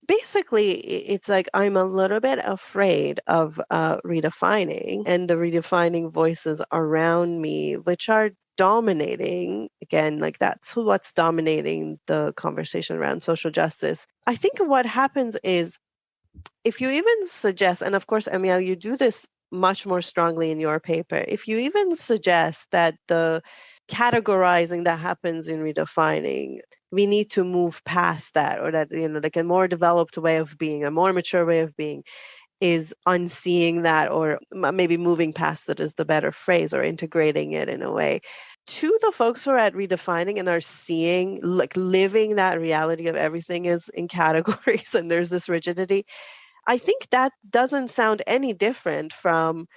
basically, it's like I'm a little bit afraid of redefining and the redefining voices around me, which are dominating. Again, like that's what's dominating the conversation around social justice. I think what happens is if you even suggest, and of course, Amiel, you do this much more strongly in your paper, if you even suggest that the categorizing that happens in redefining, we need to move past that, or that, like a more developed way of being, a more mature way of being is unseeing that, or maybe moving past it is the better phrase, or integrating it in a way. To the folks who are at redefining and are seeing, like living that reality of everything is in categories and there's this rigidity, I think that doesn't sound any different from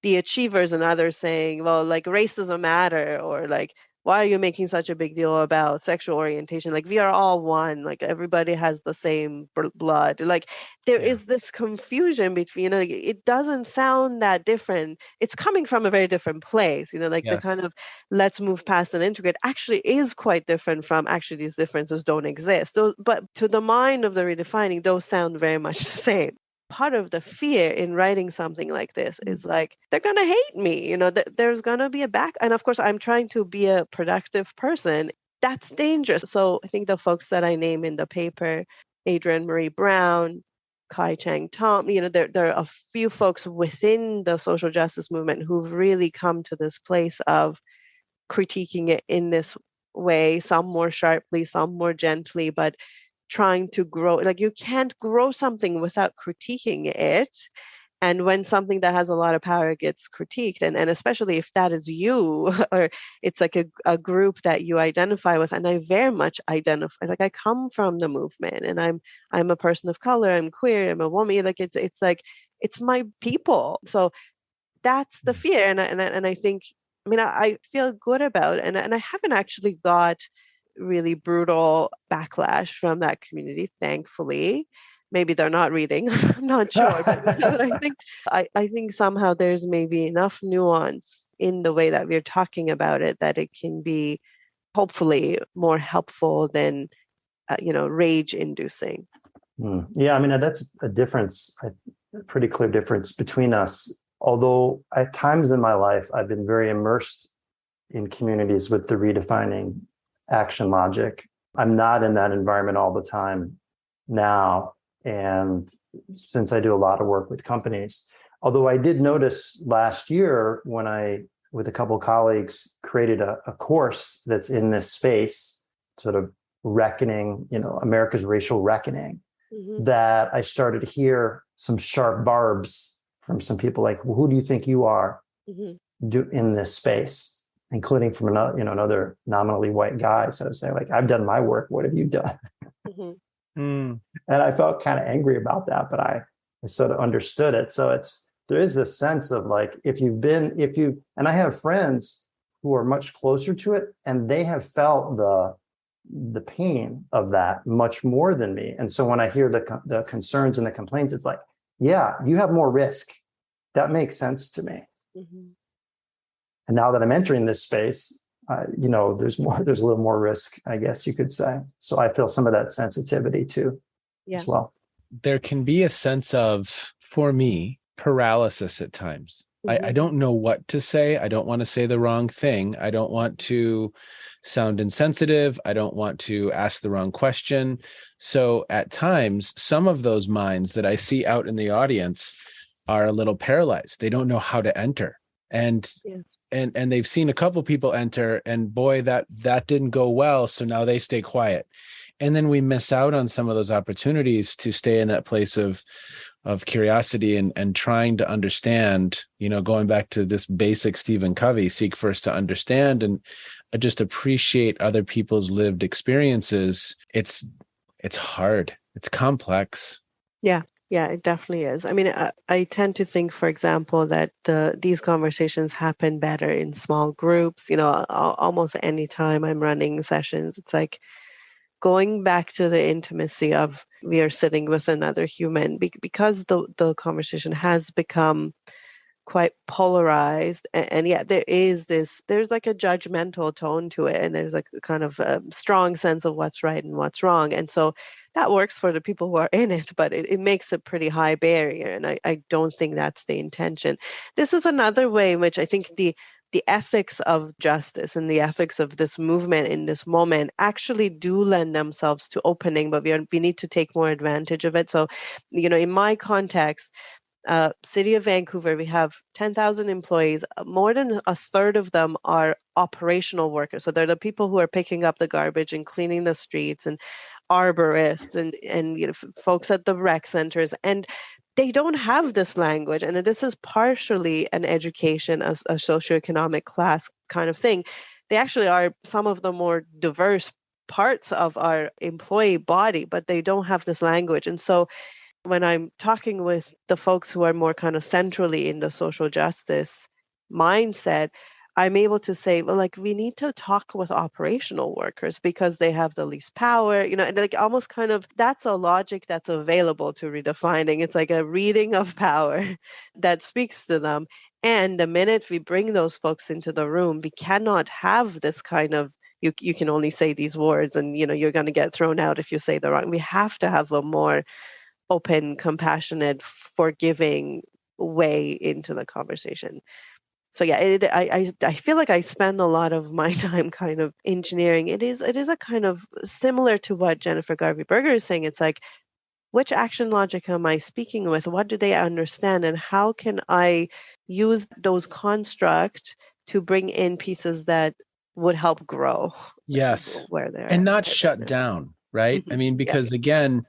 the achievers and others saying, well, like race doesn't matter, or like, why are you making such a big deal about sexual orientation? Like, we are all one, like, everybody has the same blood. Like, there Yeah. is this confusion between, it doesn't sound that different. It's coming from a very different place, like the Yes. kind of let's move past and integrate actually is quite different from actually these differences don't exist. But to the mind of the redefining, those sound very much the same. Part of the fear in writing something like this is like, they're going to hate me, there's going to be a back. And of course, I'm trying to be a productive person. That's dangerous. So I think the folks that I name in the paper, Adrienne Marie Brown, Kai Chang Tom, there are a few folks within the social justice movement who've really come to this place of critiquing it in this way, some more sharply, some more gently, but trying to grow. Like, you can't grow something without critiquing it. And when something that has a lot of power gets critiqued, and especially if that is you, or it's like a group that you identify with, and I very much identify, like I come from the movement, and I'm a person of color, I'm queer, I'm a woman, like it's like it's my people. So that's the fear. And I think, I feel good about it. And I haven't actually got really brutal backlash from that community, thankfully. Maybe they're not reading. I'm not sure. But I think somehow there's maybe enough nuance in the way that we're talking about it that it can be hopefully more helpful than rage inducing. Yeah, that's a difference, a pretty clear difference between us. Although at times in my life, I've been very immersed in communities with the redefining action logic. I'm not in that environment all the time now. And since I do a lot of work with companies, although I did notice last year when I, with a couple of colleagues, created a course that's in this space, sort of reckoning, America's racial reckoning, that I started to hear some sharp barbs from some people like, well, who do you think you are in this space, including from another nominally white guy. So to say, like, I've done my work. What have you done? And I felt kind of angry about that, but I sort of understood it. So there is this sense of like, and I have friends who are much closer to it, and they have felt the pain of that much more than me. And so when I hear the concerns and the complaints, it's like, yeah, you have more risk. That makes sense to me. And now that I'm entering this space, there's a little more risk, I guess you could say. So I feel some of that sensitivity too, as well. There can be a sense of, for me, paralysis at times. I don't know what to say. I don't want to say the wrong thing. I don't want to sound insensitive. I don't want to ask the wrong question. So at times, some of those minds that I see out in the audience are a little paralyzed. They don't know how to enter. And they've seen a couple people enter, and boy, that didn't go well. So now they stay quiet. And then we miss out on some of those opportunities to stay in that place of curiosity and trying to understand, going back to this basic Stephen Covey, seek first to understand, and just appreciate other people's lived experiences. It's hard. It's complex. Yeah, it definitely is. I tend to think, for example, that these conversations happen better in small groups. Almost any time I'm running sessions, it's like going back to the intimacy of we are sitting with another human, because the conversation has become quite polarized, and yet there's like a judgmental tone to it, and there's like a kind of a strong sense of what's right and what's wrong. And so that works for the people who are in it, but it makes a pretty high barrier. And I don't think that's the intention. This is another way in which I think the ethics of justice and the ethics of this movement in this moment actually do lend themselves to opening, but we need to take more advantage of it. So, in my context, City of Vancouver, we have 10,000 employees. More than a third of them are operational workers. So they're the people who are picking up the garbage and cleaning the streets, and arborists and folks at the rec centers. And they don't have this language. And this is partially an education, a socioeconomic class kind of thing. They actually are some of the more diverse parts of our employee body, but they don't have this language. And so when I'm talking with the folks who are more kind of centrally in the social justice mindset, I'm able to say, well, like, we need to talk with operational workers because they have the least power, and like almost kind of that's a logic that's available to redefining. It's like a reading of power that speaks to them. And the minute we bring those folks into the room, we cannot have this kind of you can only say these words and you're going to get thrown out if you say the wrong. We have to have a more open, compassionate, forgiving way into the conversation. So yeah, I feel like I spend a lot of my time kind of engineering. It is a kind of similar to what Jennifer Garvey Berger is saying. It's like, which action logic am I speaking with? What do they understand? And how can I use those constructs to bring in pieces that would help grow Yes. where they're And not at shut now. down, right? I mean, Yeah. because again,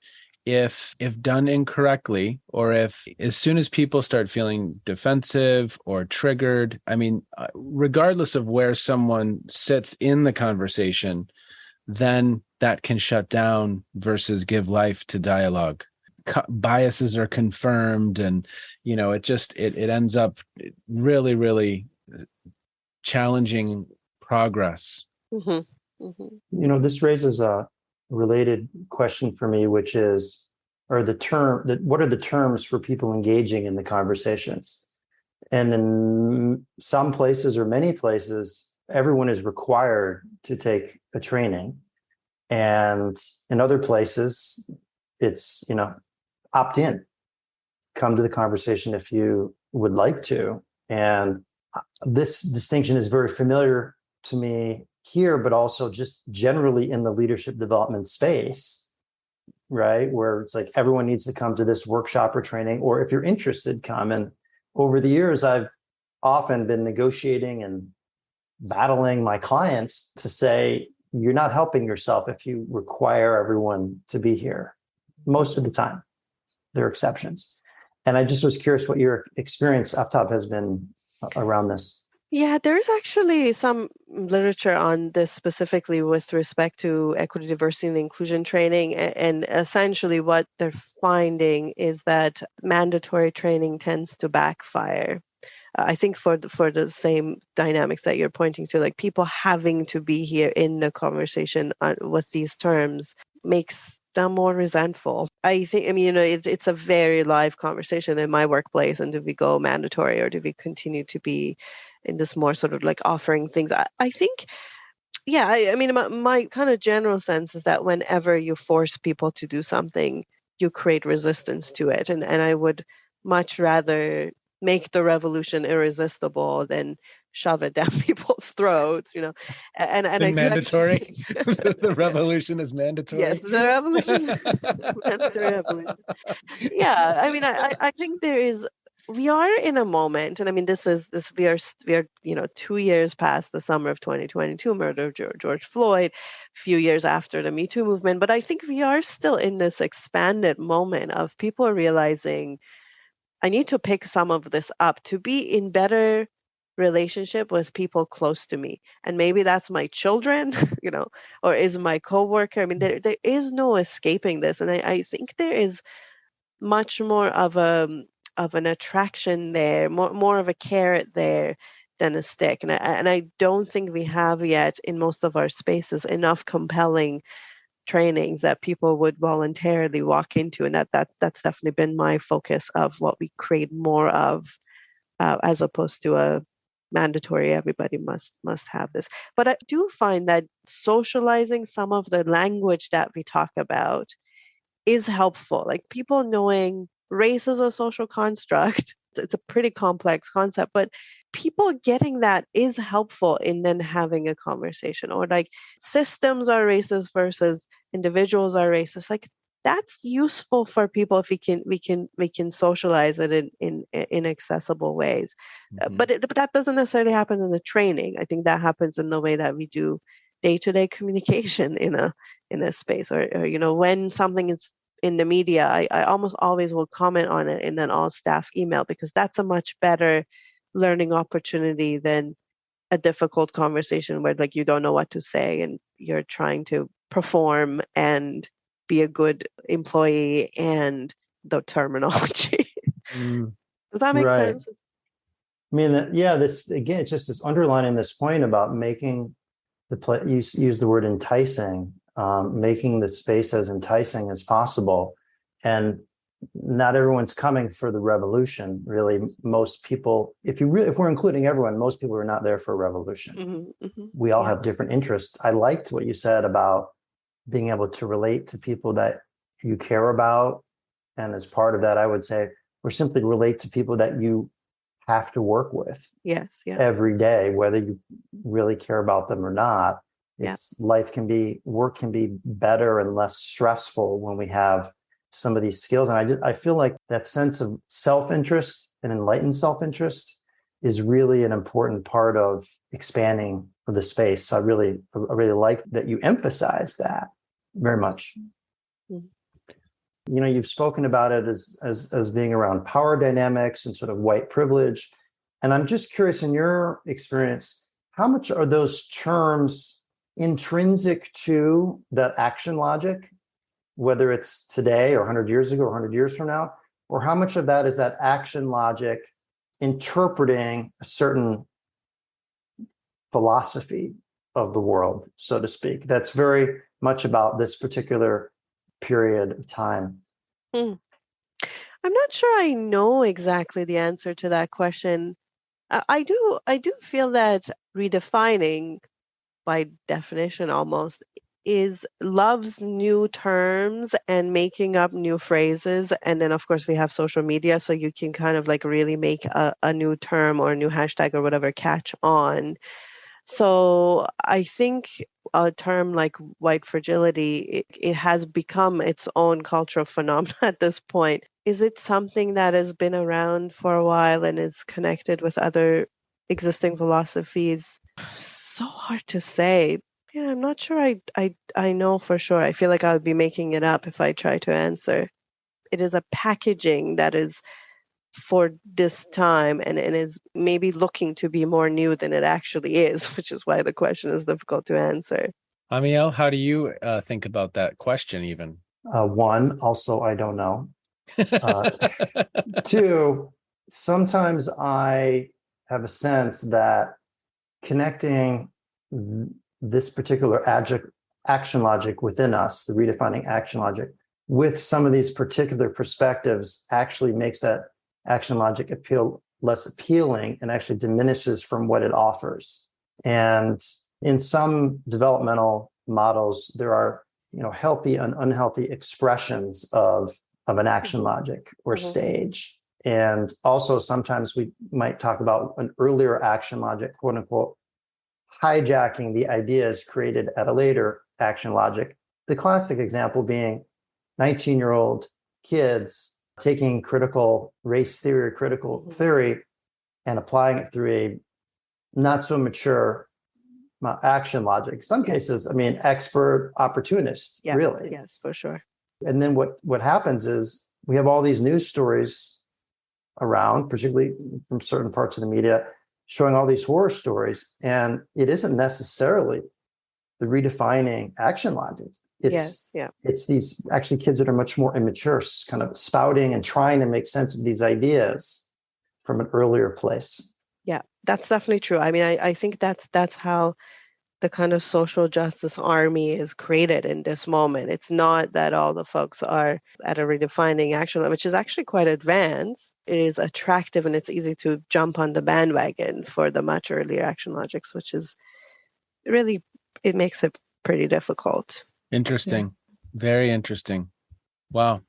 if done incorrectly, or if as soon as people start feeling defensive or triggered, I mean, regardless of where someone sits in the conversation, then that can shut down versus give life to dialogue. Biases are confirmed, and it ends up really, really challenging progress. Mm-hmm. Mm-hmm. This raises a related question for me, which is, what are the terms for people engaging in the conversations? And in some places or many places, everyone is required to take a training. And in other places, it's, opt in, come to the conversation if you would like to. And this distinction is very familiar to me here, but also just generally in the leadership development space, right? Where it's like everyone needs to come to this workshop or training, or if you're interested, come. And over the years, I've often been negotiating and battling my clients to say, you're not helping yourself if you require everyone to be here. Most of the time, there are exceptions. And I just was curious what your experience, Aftab, has been around this. Yeah, there's actually some literature on this specifically with respect to equity, diversity, and inclusion training. And essentially what they're finding is that mandatory training tends to backfire. I think for the same dynamics that you're pointing to, like people having to be here in the conversation with these terms makes them more resentful. I mean, it's a very live conversation in my workplace. And do we go mandatory, or do we continue to be in this more sort of like offering things? I think, yeah, I mean, my kind of general sense is that whenever you force people to do something, you create resistance to it. And I would much rather make the revolution irresistible than shove it down people's throats, And I do mandatory. Actually The revolution is mandatory. Yes, the revolution, mandatory revolution. Yeah, I mean, I think we are in a moment, and I mean, we are 2 years past the summer of 2022, murder of George Floyd, a few years after the Me Too movement, but I think we are still in this expanded moment of people realizing, I need to pick some of this up to be in better relationship with people close to me. And maybe that's my children, or is my coworker. I mean, there is no escaping this. And I think there is much more of an attraction there, more of a carrot there than a stick. And I don't think we have yet in most of our spaces enough compelling trainings that people would voluntarily walk into, and that's definitely been my focus of what we create more of, as opposed to a mandatory everybody must have this. But I do find that socializing some of the language that we talk about is helpful. Like people knowing race is a social construct. It's a pretty complex concept, but people getting that is helpful in then having a conversation. Or like systems are racist versus individuals are racist. Like that's useful for people if we can socialize it in accessible ways. But that doesn't necessarily happen in the training. I think that happens in the way that we do day-to-day communication in a space, or when something is in the media, I almost always will comment on it in an all staff email, because that's a much better learning opportunity than a difficult conversation where like you don't know what to say and you're trying to perform and be a good employee and the terminology. Mm, Does that make right. sense? I mean, yeah, this again, it's just this underlining this point about making use the word enticing, making the space as enticing as possible. And not everyone's coming for the revolution. Really, most people, if we're including everyone, most people are not there for a revolution. We all have different interests. I liked what you said about being able to relate to people that you care about. And as part of that, I would say, or simply relate to people that you have to work with every day, whether you really care about them or not. Work can be better and less stressful when we have some of these skills. And I feel like that sense of self-interest and enlightened self-interest is really an important part of expanding the space. So I really like that you emphasize that very much. You've spoken about it as being around power dynamics and sort of white privilege. And I'm just curious, in your experience, how much are those terms intrinsic to that action logic, whether it's today or 100 years ago or 100 years from now, or how much of that is that action logic interpreting a certain philosophy of the world, so to speak, that's very much about this particular period of time? I'm not sure I know exactly the answer to that question. I do feel that redefining, by definition almost, loves new terms and making up new phrases. And then of course we have social media, so you can kind of like really make a new term or a new hashtag or whatever catch on. So I think a term like white fragility, it has become its own cultural phenomenon at this point. Is it something that has been around for a while and is connected with other existing philosophies? So hard to say. Yeah, I'm not sure I know for sure. I feel like I would be making it up if I try to answer. It is a packaging that is for this time and is maybe looking to be more new than it actually is, which is why the question is difficult to answer. Amiel, how do you think about that question even? One, also, I don't know. Two, sometimes I have a sense that connecting this particular action logic within us, the redefining action logic, with some of these particular perspectives actually makes that action logic appeal less appealing and actually diminishes from what it offers. And in some developmental models, there are healthy and unhealthy expressions of an action logic or stage. And also sometimes we might talk about an earlier action logic, quote unquote, hijacking the ideas created at a later action logic. The classic example being 19-year-old kids taking critical race theory, critical theory, and applying it through a not so mature action logic. In some cases, I mean, expert opportunists, really. Yes, for sure. And then what happens is we have all these news stories around, particularly from certain parts of the media, showing all these horror stories. And it isn't necessarily the redefining action logic. It's these actually kids that are much more immature, kind of spouting and trying to make sense of these ideas from an earlier place. Yeah, that's definitely true. I mean, I think that's how the kind of social justice army is created in this moment. It's not that all the folks are at a redefining action, which is actually quite advanced. It is attractive and it's easy to jump on the bandwagon for the much earlier action logics, which is really, it makes it pretty difficult. Interesting. Very interesting. Wow.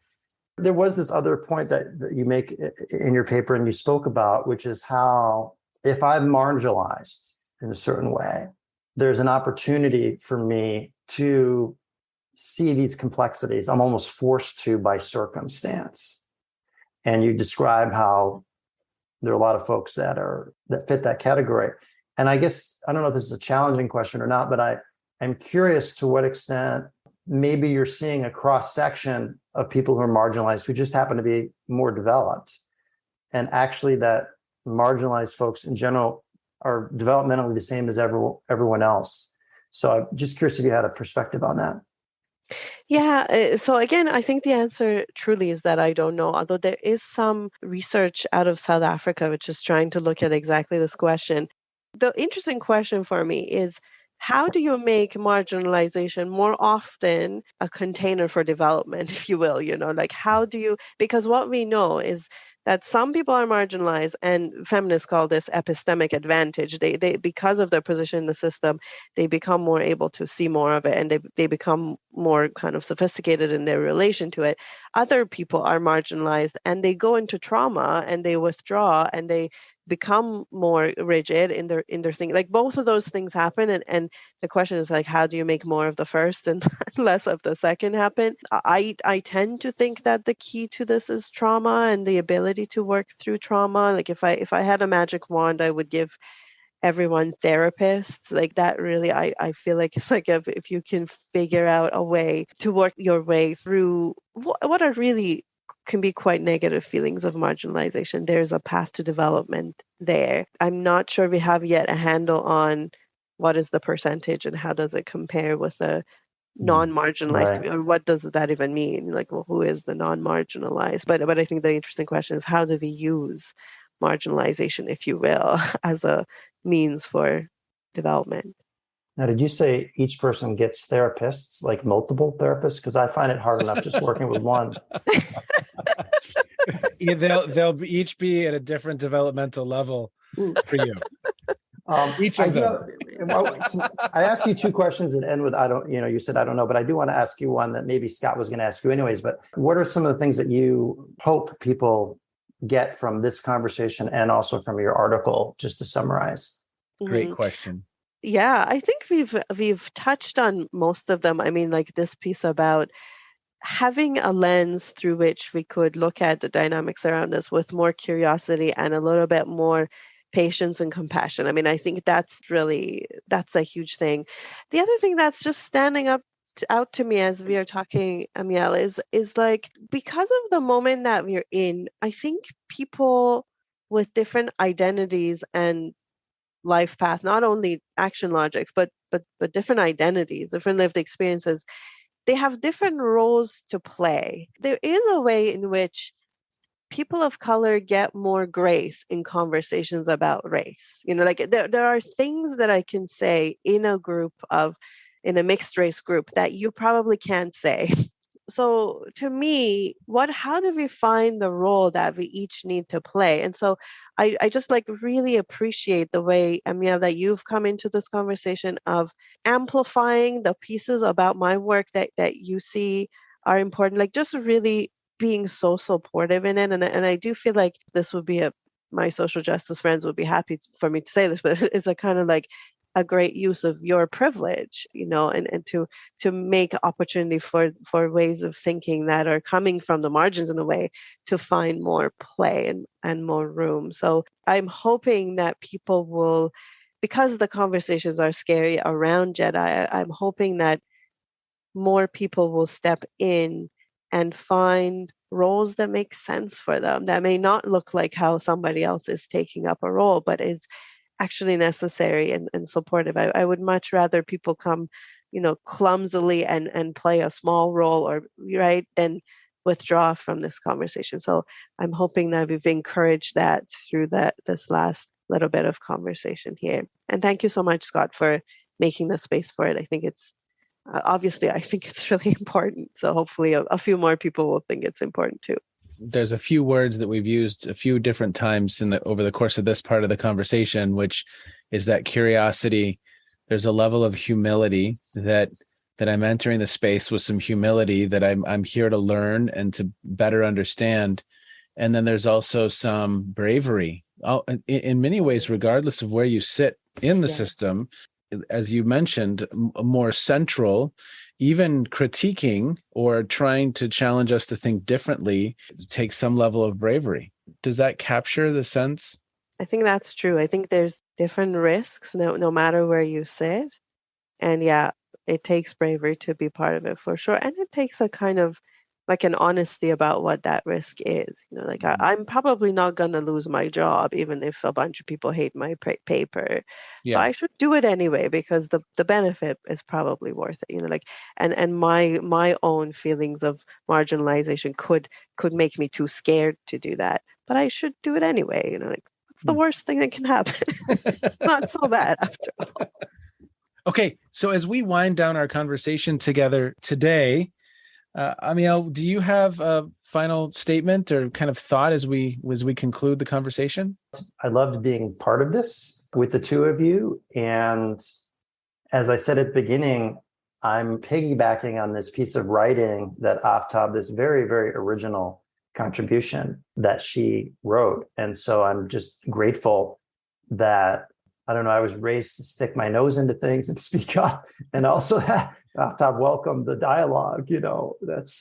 There was this other point that you make in your paper and you spoke about, which is how if I'm marginalized in a certain way, there's an opportunity for me to see these complexities. I'm almost forced to by circumstance. And you describe how there are a lot of folks that fit that category. And I guess, I don't know if this is a challenging question or not, but I'm curious to what extent maybe you're seeing a cross section of people who are marginalized who just happen to be more developed. And actually that marginalized folks in general are developmentally the same as everyone else. So I'm just curious if you had a perspective on that. Yeah. So again, I think the answer truly is that I don't know, although there is some research out of South Africa, which is trying to look at exactly this question. The interesting question for me is, how do you make marginalization more often a container for development, if you will? Like how do you, because what we know is that some people are marginalized, and feminists call this epistemic advantage. They because of their position in the system, they become more able to see more of it, and they become more kind of sophisticated in their relation to it. Other people are marginalized and they go into trauma and they withdraw and they become more rigid in their thing. Like both of those things happen, and the question is like, how do you make more of the first and less of the second happen? I tend to think that the key to this is trauma and the ability to work through trauma. Like if I had a magic wand, I would give everyone therapists. Like that really, I feel like it's like if you can figure out a way to work your way through what are really can be quite negative feelings of marginalization, there's a path to development there. I'm not sure we have yet a handle on what is the percentage and how does it compare with a non-marginalized community, or what does that even mean? Like, well, who is the non-marginalized? But I think the interesting question is, how do we use marginalization, if you will, as a means for development? Now, did you say each person gets therapists, like multiple therapists? Because I find it hard enough just working with one. Yeah, they'll each be at a different developmental level for you. Each of them. Since I asked you two questions and end with you said I don't know, but I do want to ask you one that maybe Scott was going to ask you anyways. But what are some of the things that you hope people get from this conversation and also from your article, just to summarize? Great question. Yeah, I think we've touched on most of them. I mean, like this piece about having a lens through which we could look at the dynamics around us with more curiosity and a little bit more patience and compassion. I mean, I think that's a huge thing. The other thing that's just standing out to me as we are talking, Amiel, is like, because of the moment that we're in, I think people with different identities and life path, not only action logics, but different identities, different lived experiences, they have different roles to play. There is a way in which people of color get more grace in conversations about race. Like there are things that I can say in a mixed race group that you probably can't say. So to me, how do we find the role that we each need to play? And so I just like really appreciate the way, Amiel, that you've come into this conversation of amplifying the pieces about my work that you see are important, like just really being so supportive in it. And I do feel like this would be my social justice friends would be happy for me to say this, but it's a kind of like a great use of your privilege, and to make opportunity for ways of thinking that are coming from the margins in a way to find more play and more room. So I'm hoping that people will, because the conversations are scary around JEDI, I'm hoping that more people will step in and find roles that make sense for them, that may not look like how somebody else is taking up a role, but is actually necessary and supportive. I would much rather people come, clumsily and play a small role than withdraw from this conversation. So I'm hoping that we've encouraged that through this last little bit of conversation here. And thank you so much, Scott, for making the space for it. I think it's obviously, I think it's really important. So hopefully a few more people will think it's important too. There's a few words that we've used a few different times over the course of this part of the conversation, which is that curiosity. There's a level of humility that that I'm entering the space with some humility, that I'm here to learn and to better understand. And then there's also some bravery. In many ways, regardless of where you sit in the system, as you mentioned, more central, even critiquing or trying to challenge us to think differently takes some level of bravery. Does that capture the sense? I think that's true. I think there's different risks no matter where you sit. And yeah, it takes bravery to be part of it for sure. And it takes a kind of like an honesty about what that risk is. Like I'm probably not going to lose my job, even if a bunch of people hate my paper. So I should do it anyway, because the benefit is probably worth it. Like, and my own feelings of marginalization could make me too scared to do that. But I should do it anyway. Like, what's the worst thing that can happen? Not so bad after all. Okay, so as we wind down our conversation together today, Amiel, do you have a final statement or kind of thought as we conclude the conversation? I loved being part of this with the two of you. And as I said at the beginning, I'm piggybacking on this piece of writing that Aftab, this very, very original contribution that she wrote. And so I'm just grateful that, I don't know, I was raised to stick my nose into things and speak up, and also that Aftab welcomed the dialogue. That's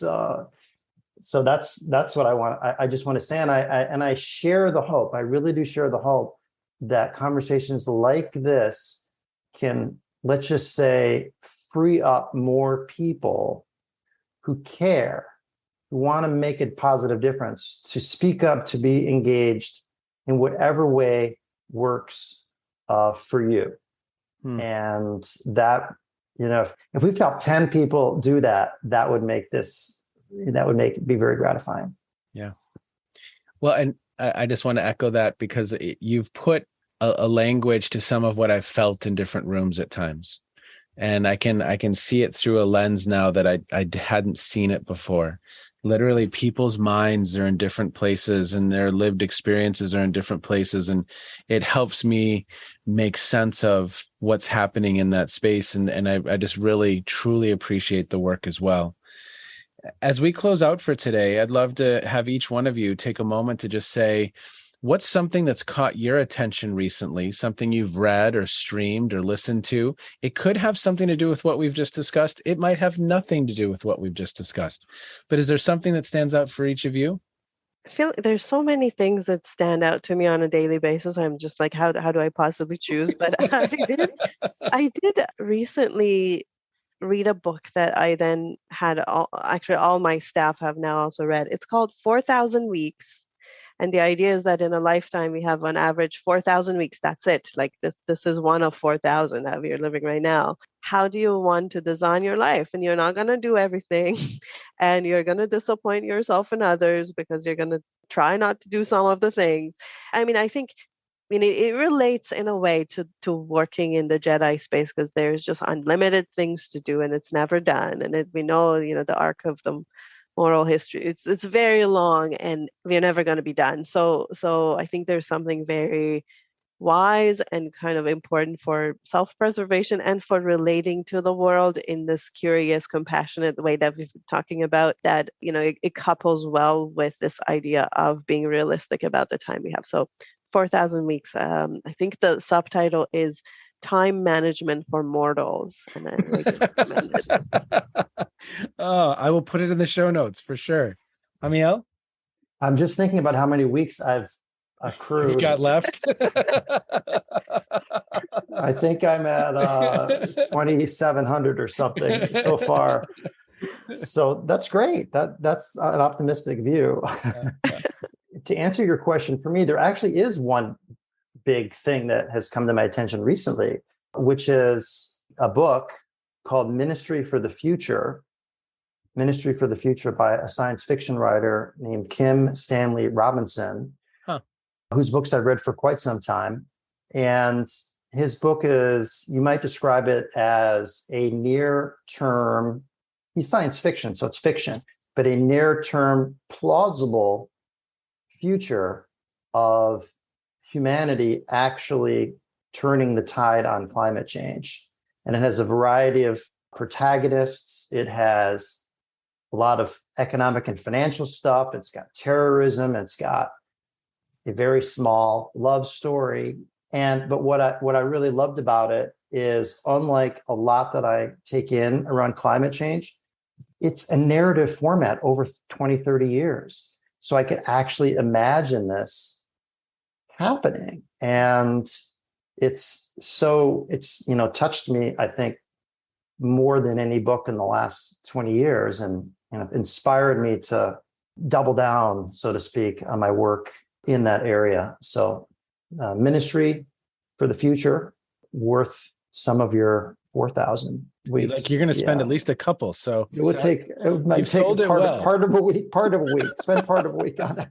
so that's what I want. I just want to say, and I share the hope. I really do share the hope that conversations like this can, let's just say, free up more people who care, who want to make a positive difference, to speak up, to be engaged in whatever way works for you. And that, if we've helped 10 people do that, that would make it be very gratifying. Yeah. Well, and I just want to echo that, because you've put a language to some of what I've felt in different rooms at times. And I can see it through a lens now that I hadn't seen it before. Literally, people's minds are in different places and their lived experiences are in different places. And it helps me make sense of what's happening in that space. And I just really, truly appreciate the work as well. As we close out for today, I'd love to have each one of you take a moment to just say, what's something that's caught your attention recently, something you've read or streamed or listened to? It could have something to do with what we've just discussed. It might have nothing to do with what we've just discussed. But is there something that stands out for each of you? I feel like there's so many things that stand out to me on a daily basis. I'm just like, how do I possibly choose? But I did recently read a book that I then had all my staff have now also read. It's called 4,000 Weeks. And the idea is that in a lifetime, we have on average 4,000 weeks. That's it. Like this is one of 4,000 that we are living right now. How do you want to design your life? And you're not going to do everything. And you're going to disappoint yourself and others, because you're going to try not to do some of the things. I mean, I think it relates in a way to working in the JEDI space, because there's just unlimited things to do and it's never done. And we know, the arc of the moral history, it's very long and we're never going to be done. So I think there's something very wise and kind of important for self-preservation and for relating to the world in this curious, compassionate way that we've been talking about, that, it couples well with this idea of being realistic about the time we have. So 4,000 Weeks. I think the subtitle is Time Management for Mortals. And I really recommend it. Oh, I will put it in the show notes for sure. Amiel? I'm just thinking about how many weeks I've accrued. You've got left? I think I'm at 2,700 or something so far. So that's great. That's an optimistic view. To answer your question, for me, there actually is one big thing that has come to my attention recently, which is a book called Ministry for the Future by a science fiction writer named Kim Stanley Robinson, whose books I've read for quite some time. And his book is, you might describe it as a near-term, he's science fiction, so it's fiction, but a near-term plausible future of humanity actually turning the tide on climate change. And it has a variety of protagonists. It has a lot of economic and financial stuff. It's got terrorism. It's got a very small love story. But what I really loved about it is, unlike a lot that I take in around climate change, it's a narrative format over 20, 30 years. So I could actually imagine this happening. And it's touched me, I think, more than any book in the last 20 years, and inspired me to double down, so to speak, on my work in that area. So ministry for the future, worth some of your 4,000 weeks. Like, you're going to spend at least a couple. So it would take, it might take part of a week, spend part of a week on it.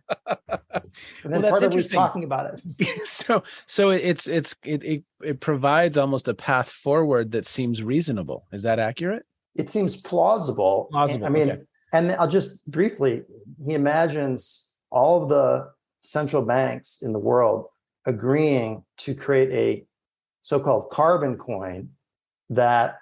And then part of a week talking about it. So it provides almost a path forward that seems reasonable. Is that accurate? It seems plausible. I mean, okay. And I'll just briefly, he imagines all of the central banks in the world agreeing to create a so-called carbon coin that,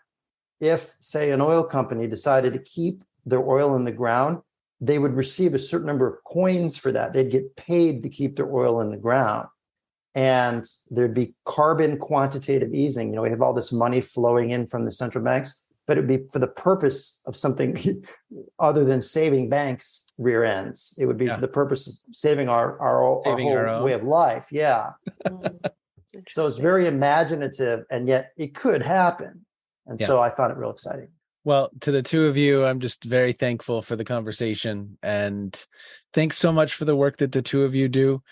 if, say, an oil company decided to keep their oil in the ground, they would receive a certain number of coins for that. They'd get paid to keep their oil in the ground. And there'd be carbon quantitative easing. We have all this money flowing in from the central banks, but it'd be for the purpose of something other than saving banks' rear ends. It would be for the purpose of saving our whole way of life. Yeah. So it's very imaginative, and yet it could happen. And so I found it real exciting. Well, to the two of you, I'm just very thankful for the conversation, and thanks so much for the work that the two of you do.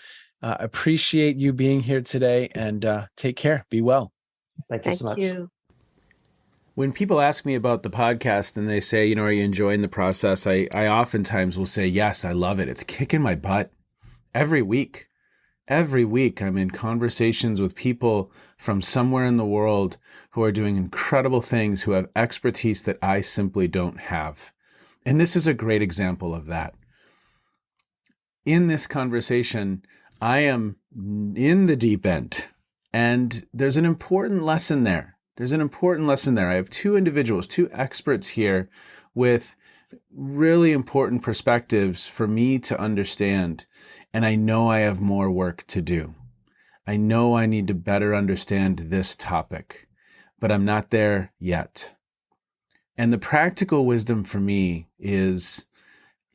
Appreciate you being here today, and take care. Be well. Thank you so much. When people ask me about the podcast and they say, are you enjoying the process? I oftentimes will say, yes, I love it. It's kicking my butt every week. Every week, I'm in conversations with people from somewhere in the world who are doing incredible things, who have expertise that I simply don't have. And this is a great example of that. In this conversation, I am in the deep end, and there's an important lesson there. I have two individuals, two experts here with really important perspectives for me to understand. And I know I have more work to do. I know I need to better understand this topic, but I'm not there yet. And the practical wisdom for me is,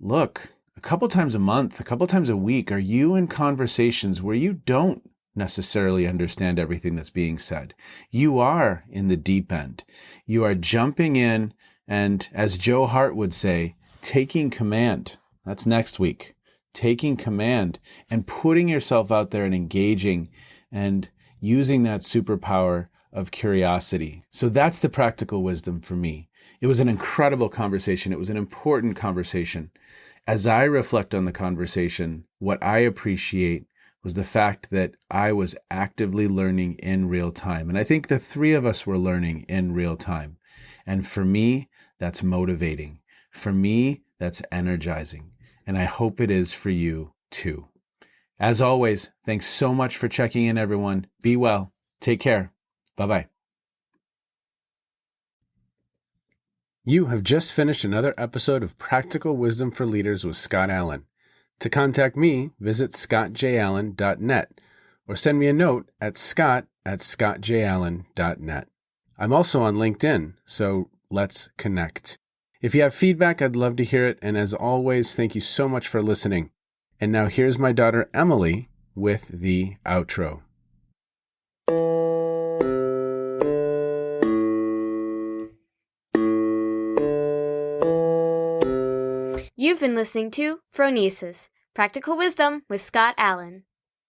look, a couple times a month, a couple times a week, are you in conversations where you don't necessarily understand everything that's being said? You are in the deep end. You are jumping in and, as Joe Hart would say, taking command. That's next week. Taking command and putting yourself out there and engaging and using that superpower of curiosity. So that's the practical wisdom for me. It was an incredible conversation. It was an important conversation. As I reflect on the conversation, what I appreciate was the fact that I was actively learning in real time. And I think the three of us were learning in real time. And for me, that's motivating. For me, that's energizing. And I hope it is for you too. As always, thanks so much for checking in, everyone. Be well. Take care. Bye-bye. You have just finished another episode of Practical Wisdom for Leaders with Scott Allen. To contact me, visit scottjallen.net or send me a note at scott@scottjallen.net. I'm also on LinkedIn, so let's connect. If you have feedback, I'd love to hear it. And as always, thank you so much for listening. And now here's my daughter, Emily, with the outro. You've been listening to Phronesis, Practical Wisdom with Scott Allen.